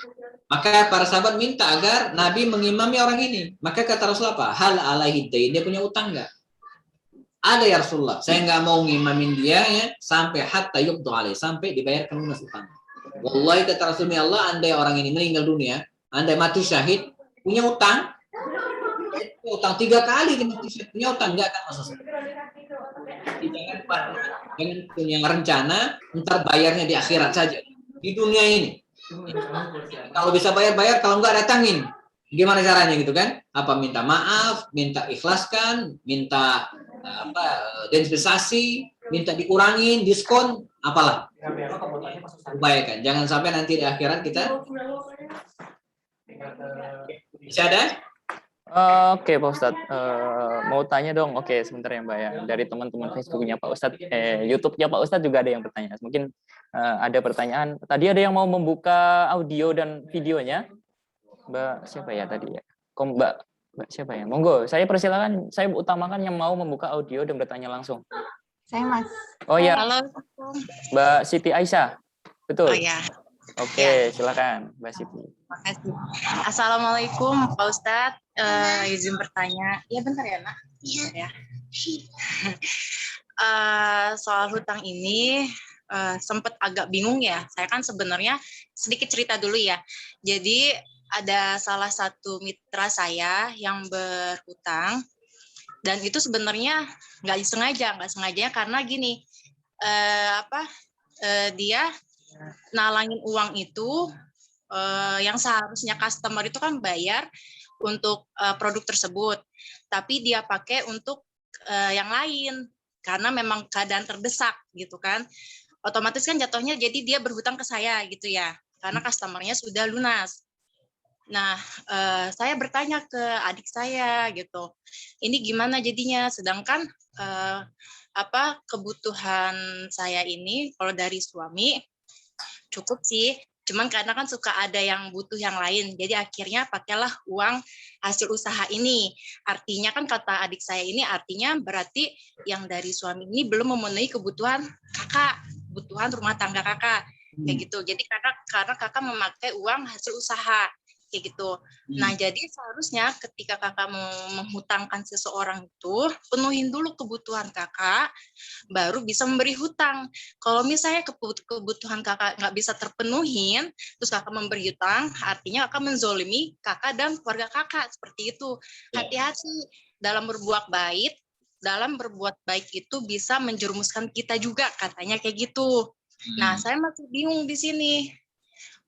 maka para sahabat minta agar Nabi mengimami orang ini. Maka kata Rasulullah apa? Hal alaihi dain, dia punya utang nggak? Ada ya Rasulullah. Saya nggak mau ngimamin dia ya sampai hatta yuqdu alaihi, sampai dibayarkan lunas utang. Wallahi kata Rasulullah, Allah, andai orang ini meninggal dunia, andai mati syahid, punya utang 3 kali dia mati syahid, punya utang nggak akan masuk. Jangan punya rencana ntar bayarnya di akhirat saja, di dunia ini. Kalau bisa bayar, kalau enggak datangin. Gimana caranya gitu kan? Apa minta maaf, minta ikhlaskan, minta dispensasi, minta dikurangin, diskon, apalah. Upayakan. Jangan sampai nanti di akhirat kita bisa ada. Oke Pak Ustadz, mau tanya dong. Oke, sebentar ya Mbak ya. Dari teman-teman Facebooknya Pak Ustadz, YouTube-nya Pak Ustadz juga ada yang bertanya. Mungkin ada pertanyaan. Tadi ada yang mau membuka audio dan videonya. Mbak siapa ya tadi ya? Mbak siapa ya? Monggo, saya persilakan. Saya utamakan yang mau membuka audio dan bertanya langsung. Saya Mas. Oh ya. Halo. Mbak Siti Aisyah. Betul. Oh ya. Oke, silakan Mbak Siti. Makasih. Assalamualaikum Pak Ustadz. Izin bertanya. Ya bentar ya Nak. Bentar ya. Soal hutang ini sempat agak bingung ya. Saya kan sebenarnya sedikit cerita dulu ya. Jadi ada salah satu mitra saya yang berhutang. Dan itu sebenarnya nggak sengaja karena gini, dia nalangin uang itu yang seharusnya customer itu kan bayar untuk produk tersebut, tapi dia pakai untuk yang lain karena memang keadaan terdesak gitu kan. Otomatis kan jatuhnya jadi dia berhutang ke saya gitu ya, karena customernya sudah lunas. Nah, saya bertanya ke adik saya gitu, ini gimana jadinya? Sedangkan kebutuhan saya ini kalau dari suami cukup sih, cuman karena kan suka ada yang butuh yang lain, jadi akhirnya pakailah uang hasil usaha ini. Artinya kan kata adik saya ini artinya berarti yang dari suami ini belum memenuhi kebutuhan kakak, kebutuhan rumah tangga kakak, kayak gitu. Jadi karena kakak memakai uang hasil usaha, kayak gitu. Nah, jadi seharusnya ketika kakak mau menghutangkan seseorang itu, penuhin dulu kebutuhan kakak, baru bisa memberi hutang. Kalau misalnya kebutuhan kakak nggak bisa terpenuhin, terus kakak memberi hutang, artinya kakak menzolimi kakak dan keluarga kakak, seperti itu. Hati-hati dalam berbuat baik. Dalam berbuat baik itu bisa menjerumuskan kita juga, katanya kayak gitu. Nah, saya masih bingung di sini.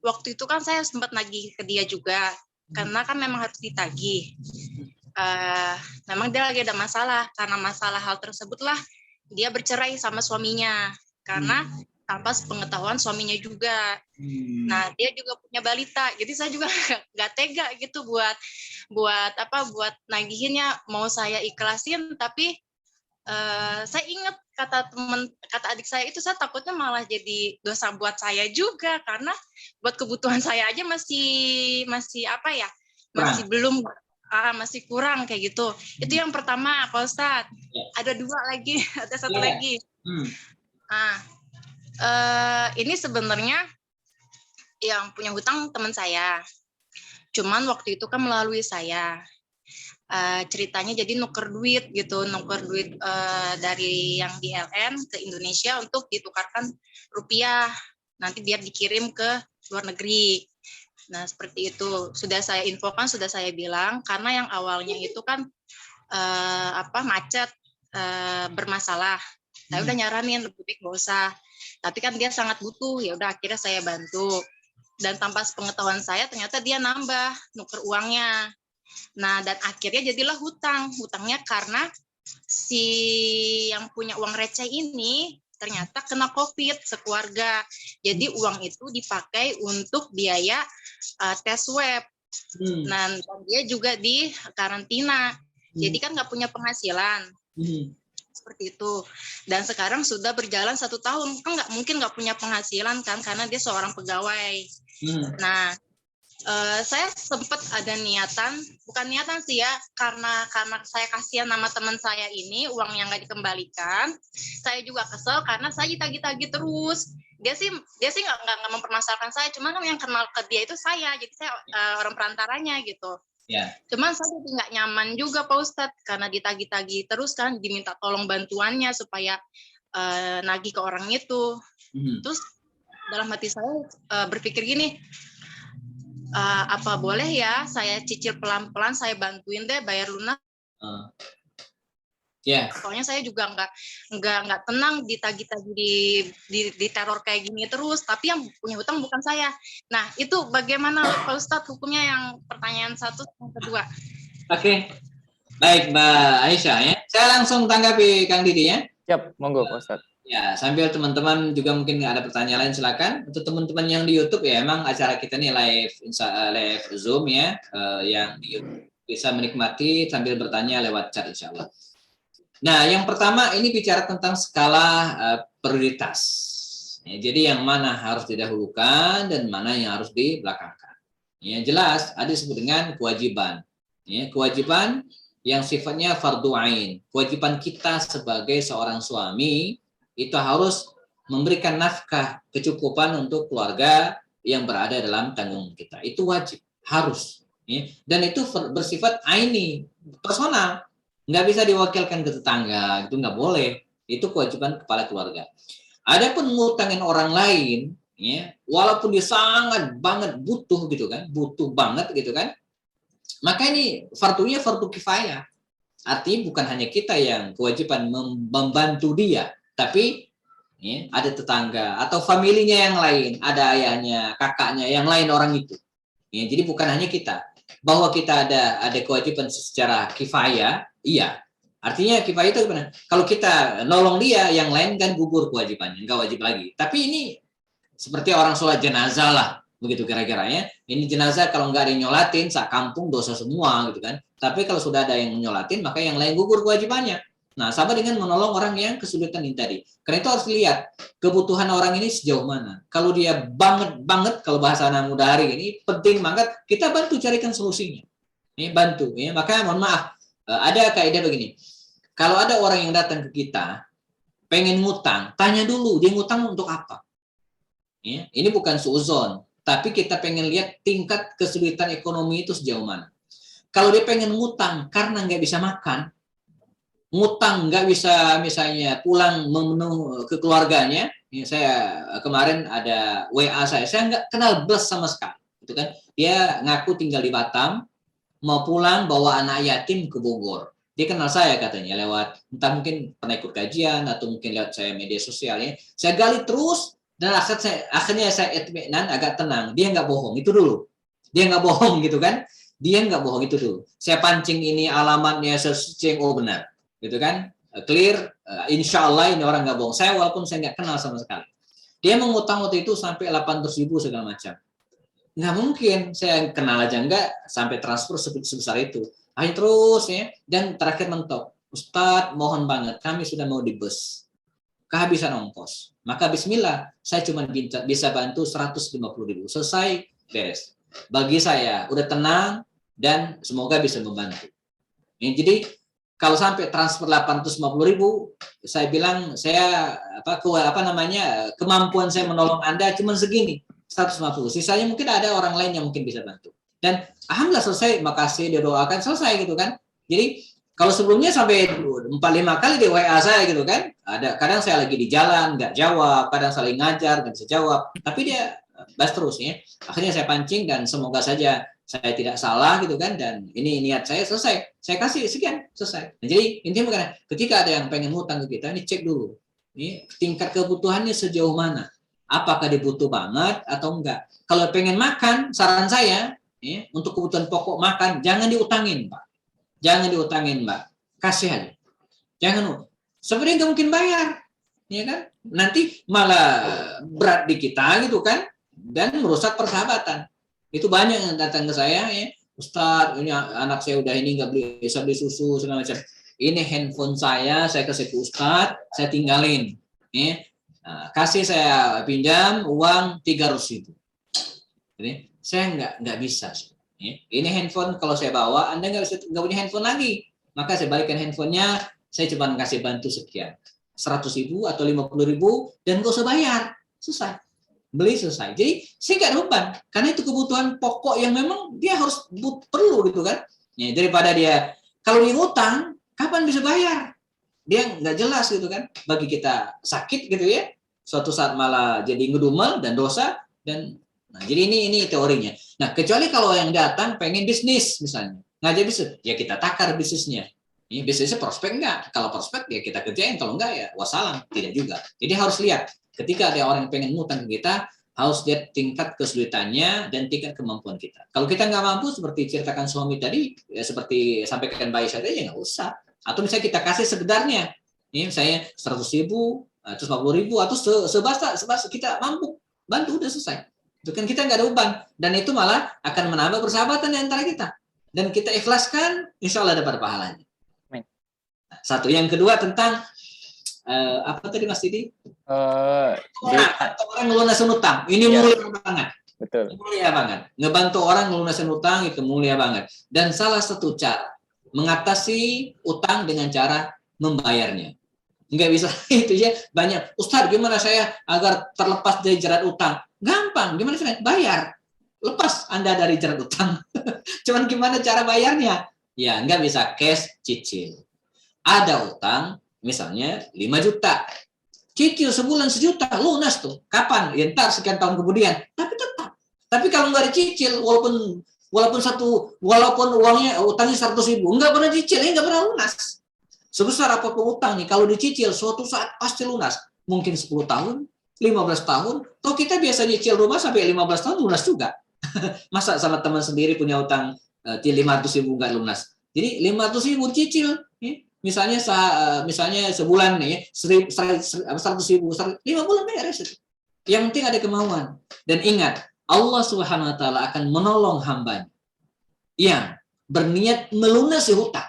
Waktu itu kan saya sempat nagih ke dia juga, karena kan memang harus ditagih. Memang dia lagi ada masalah, karena masalah hal tersebutlah dia bercerai sama suaminya, karena tanpa pengetahuan suaminya juga. Nah, dia juga punya balita, jadi saya juga nggak tega gitu buat nagihinnya. Mau saya ikhlasin, tapi saya ingat kata adik saya itu, saya takutnya malah jadi dosa buat saya juga, karena buat kebutuhan saya aja masih belum, masih kurang kayak gitu. Itu yang pertama, Pak Ustadz. Ada dua lagi, ada satu lagi. Ini sebenarnya yang punya hutang teman saya, cuman waktu itu kan melalui saya. Ceritanya jadi nuker duit dari yang di LN ke Indonesia untuk ditukarkan rupiah, nanti biar dikirim ke luar negeri. Nah, seperti itu sudah saya infokan, sudah saya bilang, karena yang awalnya itu kan macet, bermasalah. Saya udah nyaranin lebih baik nggak usah, tapi kan dia sangat butuh, ya udah akhirnya saya bantu. Dan tanpa pengetahuan saya ternyata dia nambah nuker uangnya. Nah, dan akhirnya jadilah hutangnya karena si yang punya uang receh ini ternyata kena COVID sekeluarga. Jadi uang itu dipakai untuk biaya tes swab. Nah, dan dia juga di karantina. Jadi kan nggak punya penghasilan. Seperti itu. Dan sekarang sudah berjalan 1 tahun. Kan mungkin nggak punya penghasilan kan, karena dia seorang pegawai. Nah, saya sempat ada bukan niatan sih ya, karena saya kasihan nama teman saya ini, uang yang nggak dikembalikan. Saya juga kesel karena saya ditagih-tagih terus. Dia sih nggak mempermasalahkan saya, cuma kan yang kenal ke dia itu saya, jadi saya orang perantaranya gitu. Cuman saya jadi nggak nyaman juga, Pak Ustadz, karena ditagih-tagih terus kan, diminta tolong bantuannya supaya nagih ke orang itu. Terus dalam hati saya berpikir gini, apa boleh ya saya cicil pelan-pelan, saya bantuin deh bayar lunas. Pokoknya saya juga nggak tenang ditagih-tagih, di teror kayak gini terus, tapi yang punya hutang bukan saya. Nah, itu bagaimana Pak Ustadz hukumnya, yang pertanyaan 1 dan kedua? Oke. Baik, Mbak Aisyah ya. Saya langsung tanggapi Kang Didi ya. Siap, monggo Pak Ustadz. Ya, sambil teman-teman juga mungkin ada pertanyaan lain, silakan. Untuk teman-teman yang di YouTube ya, emang acara kita ini live Zoom ya, yang di YouTube bisa menikmati sambil bertanya lewat chat insya Allah. Nah, yang pertama ini bicara tentang skala prioritas. Ya, jadi yang mana harus didahulukan dan mana yang harus dibelakangkan. Ya, jelas ada disebut dengan kewajiban. Ya, kewajiban yang sifatnya fardhu ain. Kewajiban kita sebagai seorang suami itu harus memberikan nafkah kecukupan untuk keluarga yang berada dalam tanggungan kita. Itu wajib, harus. Ya. Dan itu bersifat aini, personal. Nggak bisa diwakilkan ke tetangga, itu nggak boleh. Itu kewajiban kepala keluarga. Adapun ngutangin orang lain, ya, walaupun dia sangat banget butuh gitu kan, butuh banget gitu kan, maka ini fardunya fardu kifayah. Artinya bukan hanya kita yang kewajiban membantu dia, tapi ya, ada tetangga atau familinya yang lain, ada ayahnya, kakaknya, yang lain orang itu. Ya, jadi bukan hanya kita. Bahwa kita ada kewajiban secara kifayah, iya. Artinya kifayah itu benar. Kalau kita nolong dia, yang lain kan gugur kewajibannya, nggak wajib lagi. Tapi ini seperti orang sholat jenazah lah, begitu kira-kira ya. Ini jenazah kalau nggak ada yang nyolatin, sak kampung dosa semua gitu kan. Tapi kalau sudah ada yang nyolatin, maka yang lain gugur kewajibannya. Nah, sama dengan menolong orang yang kesulitan ini tadi. Karena itu harus lihat kebutuhan orang ini sejauh mana. Kalau dia banget, kalau bahasa anak muda hari ini penting banget, kita bantu carikan solusinya. Ini bantu. Ya. Maka mohon maaf, ada kaidah begini. Kalau ada orang yang datang ke kita, pengen ngutang, tanya dulu dia ngutang untuk apa. Ya. Ini bukan suuzon, tapi kita pengen lihat tingkat kesulitan ekonomi itu sejauh mana. Kalau dia pengen ngutang karena nggak bisa makan, ngutang nggak bisa misalnya pulang memenuhi ke keluarganya, ya, saya kemarin ada WA saya nggak kenal blas sama sekali, gitu kan? Dia ngaku tinggal di Batam, mau pulang bawa anak yatim ke Bogor. Dia kenal saya katanya lewat entah mungkin pernah ikut kajian atau mungkin lewat saya media sosialnya. Saya gali terus dan akhirnya saya itminan agak tenang. Dia nggak bohong itu dulu. Dia nggak bohong gitu kan? Dia nggak bohong itu dulu. Saya pancing ini alamatnya searching, oh benar, gitu kan? Clear. Insya Allah ini orang nggak bohong. Saya walaupun saya nggak kenal sama sekali. Dia mengutang waktu itu sampai 800.000 segala macam. Nggak mungkin saya kenal aja nggak sampai transfer sebesar itu. Akhirnya terus ya, dan terakhir mentok. Ustadz mohon banget, kami sudah mau di bus. Kehabisan ongkos. Maka bismillah, saya cuma bisa bantu 150.000. Selesai, beres. Bagi saya, udah tenang, dan semoga bisa membantu. Ya, jadi, kalau sampai transfer 850.000, saya bilang, kemampuan saya menolong Anda cuma segini. 150. Sisanya mungkin ada orang lain yang mungkin bisa bantu. Dan alhamdulillah selesai, makasih dia doakan selesai gitu kan. Jadi kalau sebelumnya sampai 4-5 kali di WA saya gitu kan. Ada kadang saya lagi di jalan nggak jawab, kadang saling ngajar nggak bisa jawab. Tapi dia balas terus ya. Akhirnya saya pancing dan semoga saja saya tidak salah gitu kan, dan ini niat saya selesai. Saya kasih sekian selesai. Nah, jadi intinya bukan ketika ada yang pengen ngutang ke kita, ini cek dulu. Ini tingkat kebutuhannya sejauh mana. Apakah dibutuh banget atau enggak. Kalau pengen makan, saran saya ya, untuk kebutuhan pokok makan, jangan diutangin, Pak. Jangan diutangin, Mbak. Kasih aja. Jangan. Sebenarnya nggak mungkin bayar. Ya kan? Nanti malah berat di kita gitu kan, dan merusak persahabatan. Itu banyak yang datang ke saya, ya. Ustadz, ini anak saya udah ini nggak bisa beli susu, segala macam. Ini handphone saya kasih ke Ustadz, saya tinggalin. Ya. Nah, kasih saya pinjam uang 300.000. Jadi, saya nggak bisa. Ya. Ini handphone kalau saya bawa, Anda nggak punya handphone lagi. Maka saya balikan handphonenya, saya cuma kasih bantu sekian. 100.000 atau 50.000 dan nggak usah bayar. Selesai. Beli selesai. Jadi saya nggak ada beban. Karena itu kebutuhan pokok yang memang dia harus perlu gitu kan. Ya, daripada dia, kalau dia ngutang, kapan bisa bayar? Dia nggak jelas gitu kan. Bagi kita sakit gitu ya. Suatu saat malah jadi ngedumel dan dosa. Dan nah, jadi ini teorinya. Nah, kecuali kalau yang datang pengen bisnis misalnya. Ngajak bisnis, ya kita takar bisnisnya. Ini bisnisnya prospek enggak? Kalau prospek ya kita kerjain, kalau enggak ya wassalam, tidak juga. Jadi harus lihat, ketika ada orang yang pengen ngutang ke kita, harus lihat tingkat kesulitannya dan tingkat kemampuan kita. Kalau kita nggak mampu, seperti ceritakan suami tadi, ya seperti sampaikan Mbak Aisyah tadi, ya nggak usah. Atau misalnya kita kasih sekedarnya, ini misalnya 100.000, 150.000, atau sebasa kita mampu, bantu udah selesai. Itu kan kita nggak ada beban, dan itu malah akan menambah persahabatan di antara kita. Dan kita ikhlaskan, insya Allah dapat pahalanya. Satu. Yang kedua tentang apa tadi Mas Didi? Orang ngelunasin utang. Ini mulia banget. Betul. Mulia banget. Ngebantu orang ngelunasin utang itu mulia banget. Dan salah satu cara mengatasi utang dengan cara membayarnya. Nggak bisa itu ya. Banyak. Ustadz, gimana saya agar terlepas dari jerat utang? Gampang. Gimana caranya? Bayar. Lepas Anda dari jerat utang. Cuman gimana cara bayarnya? Ya, nggak bisa cash, cicil. Ada utang, misalnya 5 juta. Cicil sebulan 1 juta, lunas tuh. Kapan? Ya ntar sekian tahun kemudian. Tapi tetap. Tapi kalau nggak dicicil, walaupun walaupun utangnya 100.000, nggak pernah dicicil, nggak pernah lunas. Sebesar apapun utang nih, kalau dicicil suatu saat pasti lunas. Mungkin 10 tahun, 15 tahun, toh kita biasa nyicil rumah sampai 15 tahun lunas juga. Masa sama teman sendiri punya utang 500.000 nggak lunas. Jadi 500.000 cicil, misalnya sebulan nih 100.000, 5 bulan beres. Yang penting ada kemauan. Dan ingat, Allah Subhanahu Wa Taala akan menolong hambanya yang berniat melunasi hutang.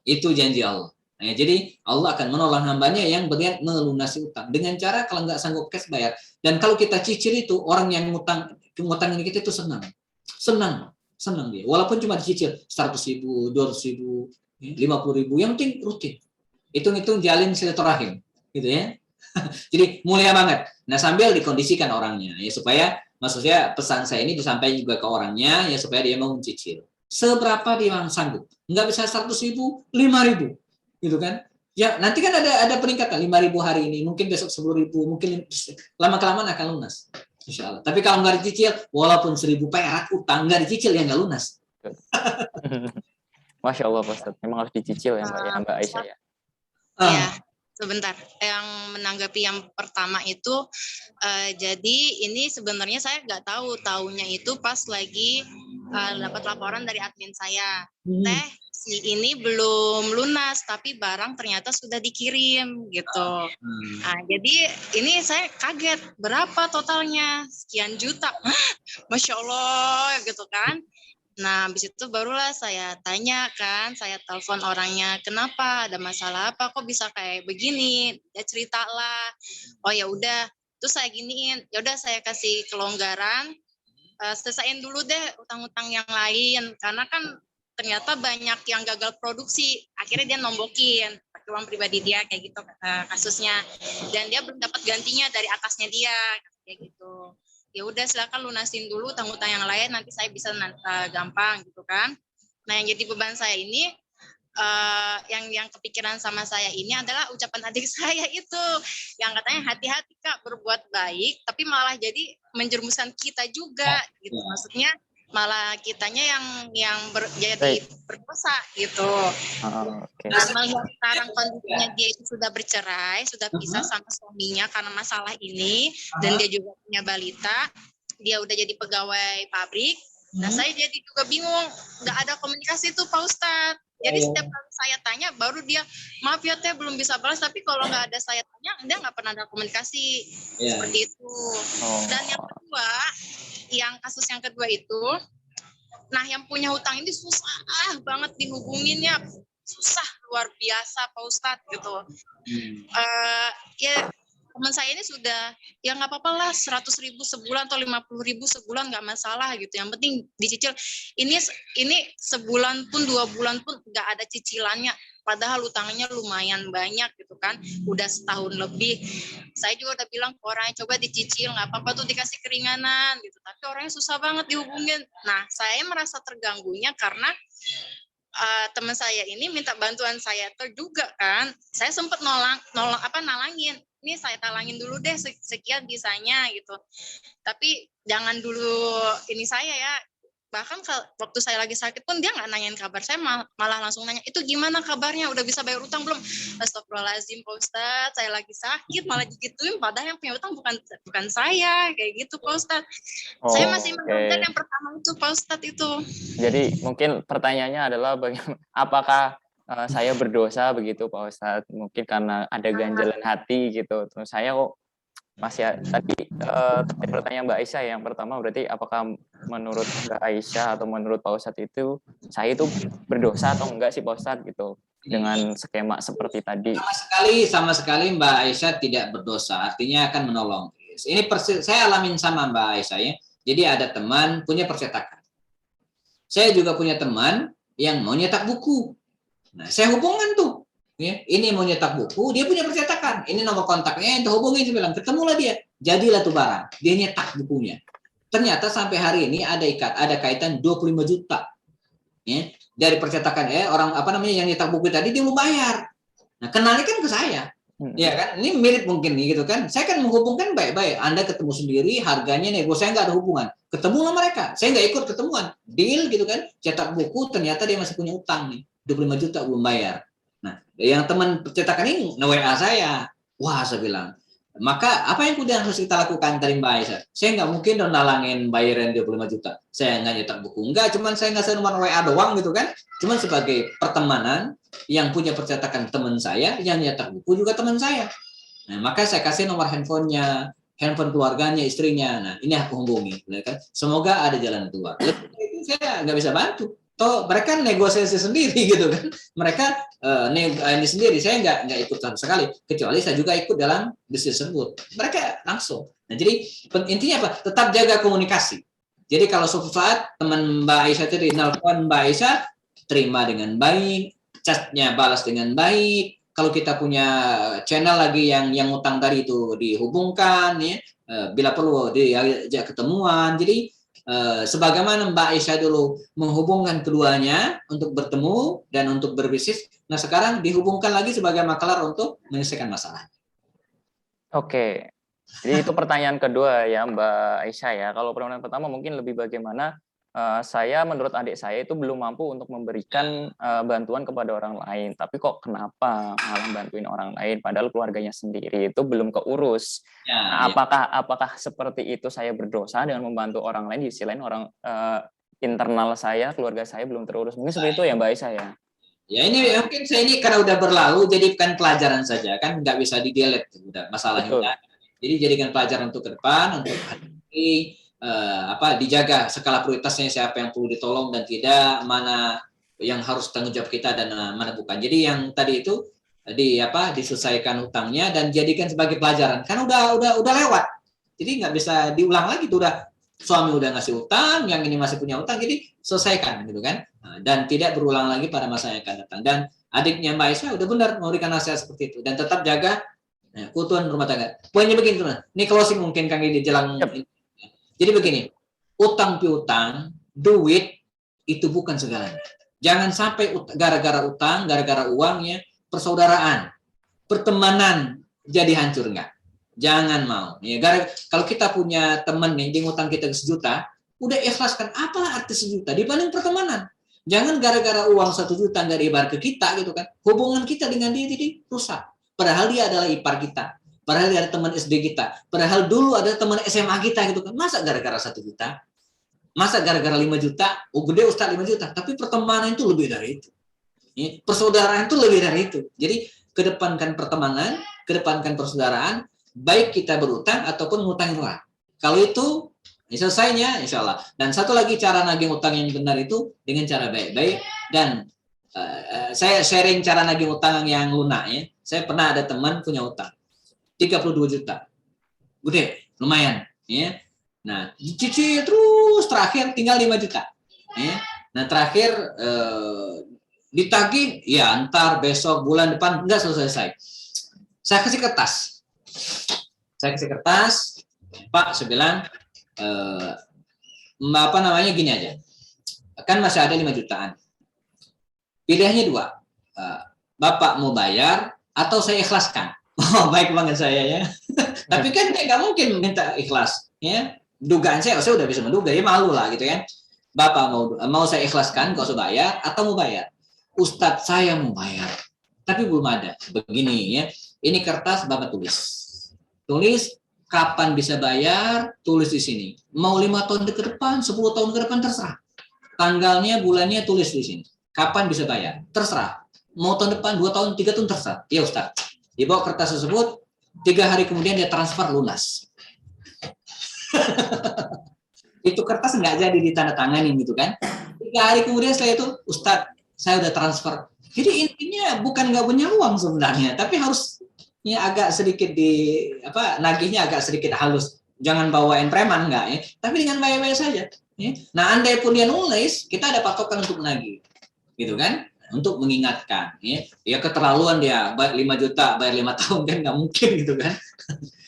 Itu janji Allah. Nah, jadi Allah akan menolong hambanya yang berniat melunasi utang dengan cara kalau nggak sanggup cash bayar. Dan kalau kita cicil itu orang yang ngutangin kita itu senang dia. Walaupun cuma dicicil 100.000, 200.000, 50.000, yang penting rutin. Hitung-hitung jalin silaturahim, gitu ya. Jadi mulia banget. Nah sambil dikondisikan orangnya ya supaya maksudnya pesan saya ini disampaikan juga ke orangnya ya supaya dia mau mencicil. Seberapa dia sanggup? Nggak bisa 100.000, 5.000, gitu kan? Ya nanti kan ada peningkatan 5.000 hari ini, mungkin besok 10.000, mungkin lama kelamaan akan lunas, insya Allah. Tapi kalau nggak dicicil, walaupun 1.000 perak utang nggak dicicil ya nggak lunas. Masya Allah Pak Ustadz, memang harus dicicil ya Mbak Aisyah ya. Iya. Sebentar, yang menanggapi yang pertama itu, jadi ini sebenarnya saya nggak tahunya itu pas lagi dapat laporan dari admin saya, si ini belum lunas, tapi barang ternyata sudah dikirim gitu. Nah, jadi ini saya kaget, berapa totalnya? Sekian juta, Masya Allah gitu kan. Nah, habis itu barulah saya tanya kan, saya telepon orangnya, kenapa, ada masalah apa, kok bisa kayak begini? Ya ceritalah. Oh ya udah, terus saya giniin, ya udah saya kasih kelonggaran, selesaiin dulu deh utang-utang yang lain, karena kan ternyata banyak yang gagal produksi, akhirnya dia nombokin pakai uang pribadi dia kayak gitu kasusnya, dan dia belum dapat gantinya dari atasnya dia kayak gitu. Ya udah silakan lunasin dulu utang-utang yang lain, nanti saya bisa gampang gitu kan. Nah yang jadi beban saya ini yang kepikiran sama saya ini adalah ucapan adik saya itu yang katanya hati-hati Kak berbuat baik, tapi malah jadi menjerumuskan kita juga gitu, maksudnya malah kitanya yang jadi berdosa gitu. Okay. Nah, sekarang kondisinya dia itu sudah bercerai, sudah pisah sama suaminya karena masalah ini, dan dia juga punya balita, dia udah jadi pegawai pabrik. Nah saya jadi juga bingung, nggak ada komunikasi tuh Pak Ustadz. Jadi setiap kali saya tanya, baru dia, maaf ya Teh belum bisa balas, tapi kalau nggak ada saya tanya, dia nggak pernah ada komunikasi seperti itu. Dan yang kedua, yang kasus yang kedua itu, nah yang punya hutang ini susah banget dihubunginnya, susah luar biasa Pak Ustadz gitu. Ya teman saya ini sudah ya nggak apa-apa lah 100.000 sebulan atau 50.000 sebulan nggak masalah gitu, yang penting dicicil. Ini sebulan pun 2 bulan pun nggak ada cicilannya, padahal utangnya lumayan banyak gitu kan, udah setahun lebih. Saya juga udah bilang ke orangnya, coba dicicil, nggak apa-apa tuh dikasih keringanan gitu, tapi orangnya susah banget dihubungin. Nah saya merasa terganggunya karena teman saya ini minta bantuan saya juga kan, saya sempat nalangin, ini saya talangin dulu deh sekian bisanya gitu, tapi jangan dulu ini saya ya. Bahkan waktu saya lagi sakit pun dia nggak nanyain kabar saya, malah langsung nanya, itu gimana kabarnya, udah bisa bayar utang belum? Astagfirullahaladzim Pak Ustadz, saya lagi sakit malah digituin, padahal yang punya utang bukan saya, kayak gitu Pak Ustadz. Saya masih menganggap yang pertama itu Pak Ustadz itu. Jadi mungkin pertanyaannya adalah apakah saya berdosa begitu Pak Ustadz, mungkin karena ada ganjalan hati gitu. Terus saya kok masih tadi pertanyaan Mbak Aisyah yang pertama, berarti apakah menurut Mbak Aisyah atau menurut Pak Ustadz itu saya itu berdosa atau enggak sih Pak Ustadz gitu dengan skema seperti tadi? Sama sekali Mbak Aisyah tidak berdosa, artinya akan menolong. Ini saya alamin sama Mbak Aisyah ya. Jadi ada teman punya percetakan. Saya juga punya teman yang mau nyetak buku. Nah, saya hubungan tuh. Ya, ini mau nyetak buku, dia punya percetakan. Ini nomor kontaknya, itu hubungin, saya bilang, ketemulah dia. Jadilah tuh barang. Dia nyetak bukunya. Ternyata sampai hari ini ada kaitan 25 juta. Ya, dari percetakan orang yang nyetak buku tadi dia mau bayar. Nah, kenalnya kan ke saya. Ya kan, ini mirip mungkin nih gitu kan. Saya kan menghubungkan baik-baik. Anda ketemu sendiri, harganya nego, saya nggak ada hubungan. Ketemu sama mereka, saya nggak ikut ketemuan. Deal gitu kan, cetak buku, ternyata dia masih punya utang nih, 25 juta belum bayar. Nah, yang teman percetakan ini nge-WA saya. Wah, saya bilang, maka apa yang kemudian harus kita lakukan tadi Mbak Aisyah? Saya nggak mungkin dong nalangin bayaran 25 juta. Saya nggak nyetak buku. Enggak, cuman saya ngasih nomor WA doang gitu kan. Cuman sebagai pertemanan, yang punya percetakan teman saya, yang nyetak buku juga teman saya. Nah, maka saya kasih nomor handphonenya, handphone keluarganya, istrinya. Nah, ini aku hubungi. Kan? Semoga ada jalan keluar. Itu saya nggak bisa bantu. Toh mereka negosiasi sendiri gitu kan. Mereka ini sendiri. Saya nggak ikut sama sekali. Kecuali saya juga ikut dalam bisnis tersebut. Mereka langsung. Nah, jadi intinya apa? Tetap jaga komunikasi. Jadi kalau suatu saat teman Mbak Aisyah tadi nelfon Mbak Aisyah, terima dengan baik. Chatnya balas dengan baik. Kalau kita punya channel lagi yang utang tadi itu dihubungkan, ya, bila perlu diajak ketemuan. Jadi sebagaimana Mbak Aisyah dulu menghubungkan keduanya untuk bertemu dan untuk berbisnis, nah sekarang dihubungkan lagi sebagai makelar untuk menyelesaikan masalah. Oke, jadi itu pertanyaan kedua ya Mbak Aisyah ya. Kalau pertanyaan pertama mungkin lebih bagaimana saya menurut adik saya itu belum mampu untuk memberikan bantuan kepada orang lain, tapi kok kenapa malah bantuin orang lain padahal keluarganya sendiri itu belum keurus. Nah, apakah seperti itu saya berdosa dengan membantu orang lain, di sisi lain orang internal saya, keluarga saya belum terurus? Mungkin seperti itu ya Mbak Aisyah ya. Ya ini mungkin saya ini karena udah berlalu, jadi bukan pelajaran saja kan, nggak bisa di-delete udah masalahnya. Udah. Jadi jadikan pelajaran untuk ke depan, untuk dijaga skala prioritasnya, siapa yang perlu ditolong dan tidak, mana yang harus tanggung jawab kita dan mana bukan. Jadi yang tadi itu diselesaikan hutangnya dan jadikan sebagai pelajaran. Kan udah lewat. Jadi nggak bisa diulang lagi tuh, udah suami udah ngasih utang, yang ini masih punya utang, jadi selesaikan gitu kan. Dan tidak berulang lagi pada masa yang akan datang. Dan adiknya Mbak Aisyah udah benar memberikan nasihat seperti itu dan tetap jaga keutuhan rumah tangga. Poinnya begini teman. Ini closing mungkin Kang di jelang. Jadi begini, utang piutang, duit itu bukan segalanya. Jangan sampai gara-gara utang, gara-gara uangnya, persaudaraan, pertemanan jadi hancur enggak. Jangan mau. Ya, kalau kita punya teman nih, dia ngutang kita 1 juta, udah ikhlaskan. Apalah arti 1 juta dibanding pertemanan. Jangan gara-gara uang 1 juta nggak diibar ke kita gitu kan. Hubungan kita dengan dia jadi rusak. Padahal dia adalah ipar kita. Padahal dia ada teman SD kita. Padahal dulu ada teman SMA kita gitu kan. Masa gara-gara 1 juta? Masa gara-gara 5 juta? Oh gede Ustaz 5 juta. Tapi pertemanan itu lebih dari itu. Persaudaraan itu lebih dari itu. Jadi kedepankan pertemanan, kedepankan persaudaraan, baik kita berutang ataupun ngutang orang. Kalau itu selesainya insya Allah. Dan satu lagi cara nagih utang yang benar itu dengan cara baik-baik. Dan saya sharing cara nagih utang yang lunak ya. Saya pernah ada teman punya utang 32 juta. Gede, lumayan. Ya. Nah, dicicil terus terakhir tinggal 5 juta. Ya. Nah, terakhir ditagih, ya ntar besok bulan depan enggak selesai. Saya kasih kertas. Pak, saya bilang, gini aja. Kan masih ada 5 jutaan. Pilihannya 2. Bapak mau bayar atau saya ikhlaskan. Oh, baik banget saya ya. Tapi kan dia nggak mungkin minta ikhlas, ya. Dugaan saya udah bisa menduga, ya malu lah gitu kan. Bapak mau saya ikhlaskan, nggak usah bayar atau mau bayar? Ustadz saya mau bayar, tapi belum ada. Begini ya, ini kertas Bapak tulis kapan bisa bayar, tulis di sini. Mau 5 tahun ke depan, 10 tahun ke depan terserah. Tanggalnya, bulannya tulis di sini. Kapan bisa bayar, terserah. Mau tahun depan, 2 tahun, 3 tahun terserah. Ya Ustadz. Dibawa kertas tersebut, 3 hari kemudian dia transfer lunas. Itu kertas nggak jadi ditandatangani gitu kan. 3 hari kemudian setelah itu, Ustadz, saya udah transfer. Jadi intinya bukan nggak punya uang sebenarnya, tapi harus agak sedikit nagihnya agak sedikit halus. Jangan bawain preman nggak ya, tapi dengan baik-baik saja. Ya. Nah, andai pun dia nulis, kita ada patokan untuk menagih, gitu kan? Untuk mengingatkan, ya keterlaluan dia bayar 5 juta, bayar 5 tahun kan nggak mungkin gitu kan.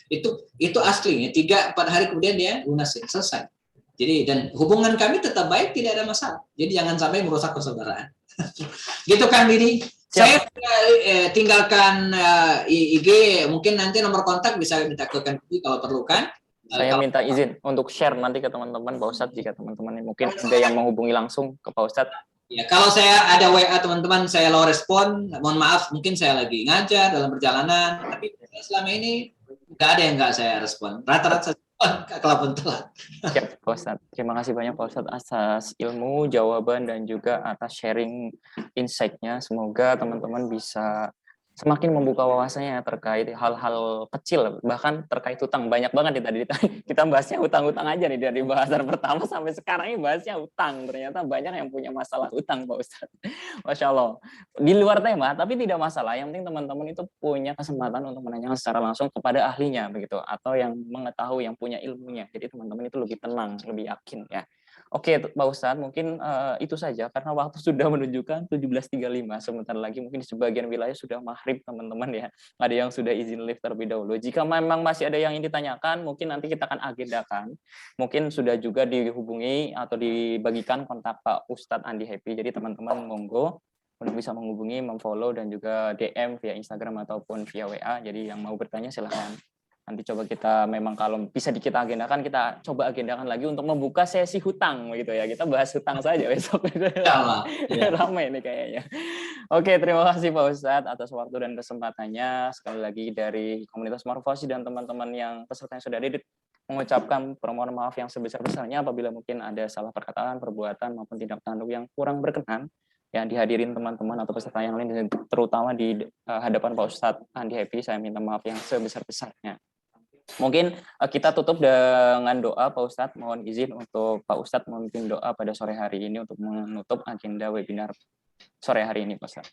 itu asli ya, 3-4 hari kemudian dia lunasin, selesai. Jadi dan hubungan kami tetap baik, tidak ada masalah. Jadi jangan sampai merusak persaudaraan. Gitu kan ini. Saya tinggalkan IG, mungkin nanti nomor kontak bisa minta ke Kanki kalau perlu kan. Saya minta izin untuk share nanti ke teman-teman Pak Ustadz jika teman-teman mungkin ada yang menghubungi langsung ke Pak Ustadz. Ya, kalau saya ada WA teman-teman saya low respon, mohon maaf, mungkin saya lagi ngajar dalam perjalanan, tapi selama ini nggak ada yang nggak saya respon. Rata-rata kalaupun telat. Siap, Pak Ustadz. Terima kasih banyak Pak Ustadz atas ilmu, jawaban, dan juga atas sharing insight-nya. Semoga teman-teman bisa semakin membuka wawasannya terkait hal-hal kecil, bahkan terkait hutang. Banyak banget nih tadi kita bahasnya hutang-hutang aja nih dari bahasan pertama sampai sekarang ini bahasnya hutang. Ternyata banyak yang punya masalah hutang, Pak Ustadz. Masya Allah. Di luar tema, tapi tidak masalah. Yang penting teman-teman itu punya kesempatan untuk menanyakan secara langsung kepada ahlinya, begitu, atau yang mengetahui, yang punya ilmunya. Jadi teman-teman itu lebih tenang, lebih yakin ya. Oke, Pak Ustadz, mungkin itu saja karena waktu sudah menunjukkan 17.35. Sebentar lagi mungkin di sebagian wilayah sudah maghrib, teman-teman ya. Ada yang sudah izin live terlebih dahulu. Jika memang masih ada yang ingin ditanyakan, mungkin nanti kita akan agendakan. Mungkin sudah juga dihubungi atau dibagikan kontak Pak Ustadz Andi Happy. Jadi teman-teman monggo untuk bisa menghubungi, memfollow, dan juga DM via Instagram ataupun via WA. Jadi yang mau bertanya silahkan. Nanti coba kita memang kalau bisa kita agendakan, kita coba agendakan lagi untuk membuka sesi hutang gitu ya. Kita bahas hutang saja besok. Ya. Ramai nih kayaknya. Oke, terima kasih Pak Ustadz atas waktu dan kesempatannya. Sekali lagi dari komunitas Morfosis dan teman-teman yang peserta yang sudah hadir, mengucapkan permohonan maaf yang sebesar-besarnya apabila mungkin ada salah perkataan, perbuatan maupun tindak tanduk yang kurang berkenan yang dihadirin teman-teman atau peserta yang lain, terutama di hadapan Pak Ustadz Andi Happy. Saya minta maaf yang sebesar-besarnya. Mungkin kita tutup dengan doa, Pak Ustadz. Mohon izin untuk Pak Ustadz memimpin doa pada sore hari ini untuk menutup agenda webinar sore hari ini, Pak Ustadz.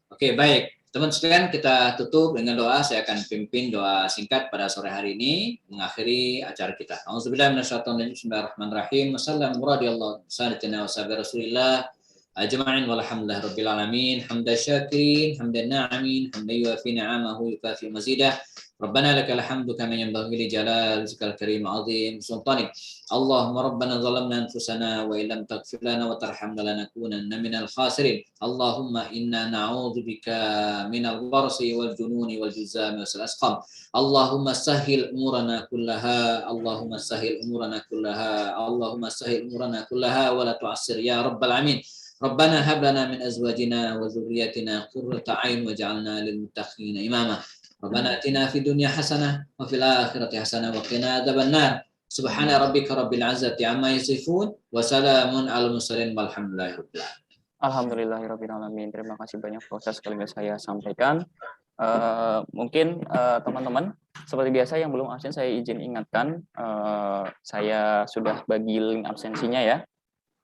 Oke, baik. Teman sekalian, kita tutup dengan doa. Saya akan pimpin doa singkat pada sore hari ini, mengakhiri acara kita. Auzubillahi Bismillahirrahmanirrahim. Wassalamualaikum warahmatullahi ajma'in walhamdulillah rabbil alamin. Hamdan syakirin, hamdan na'imin, hamdan yuafi ni'amahu yukafi mazidah. ربنا لك الحمد كما ينبغي لجلال وجهك الكريم عظيم سلطانك اللهم ربنا ظلمنا انفسنا وان لم تغفر لنا وترحمنا لنكونن من الخاسرين اللهم انا نعوذ بك من البرص والجنون والجزام والاسقام اللهم سهل امورنا كلها اللهم سهل امورنا كلها اللهم سهل امورنا كلها ولا تعسر يا رب العالمين ربنا هب لنا من ازواجنا وذرياتنا قرة اعين واجعلنا للمتقين اماما ربنا اتنا في الدنيا حسنه وفي الاخره حسنه وقنا عذاب النار سبحان ربك رب العزه عما يصفون وسلام على المرسلين والحمد لله رب العالمين. Alhamdulillahirabbil alamin. Terima kasih banyak proses sekali lagi saya sampaikan. Mungkin teman-teman seperti biasa yang belum absen saya izin ingatkan, saya sudah bagi link absensinya ya.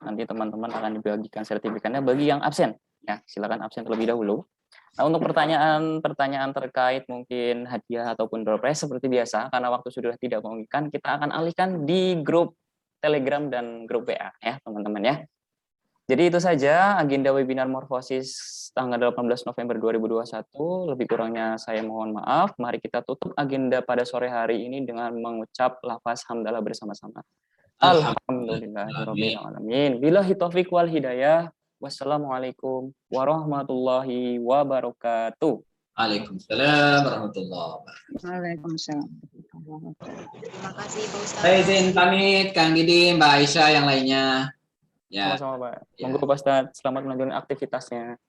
Nanti teman-teman akan dibagikan sertifikatnya bagi yang absen. Ya, silakan absen terlebih dahulu. Nah, untuk pertanyaan terkait mungkin hadiah ataupun door prize seperti biasa, karena waktu sudah tidak memungkinkan, kita akan alihkan di grup Telegram dan grup WA ya, teman-teman ya. Jadi itu saja agenda webinar Morfosis tanggal 18 November 2021. Lebih kurangnya saya mohon maaf. Mari kita tutup agenda pada sore hari ini dengan mengucap lafaz hamdalah bersama-sama. Alhamdulillahirabbil alamin. Billahi taufik wal hidayah. Wassalamualaikum warahmatullahi wabarakatuh. Waalaikumsalam warahmatullahi wabarakatuh. Waalaikumsalam. Terima kasih Pak Ustadz. Saya izin pamit, Kang Didi, Mbak Aisyah, yang lainnya. Sama-sama, Pak. Monggo Pak Ustadz, selamat melanjutkan aktivitasnya.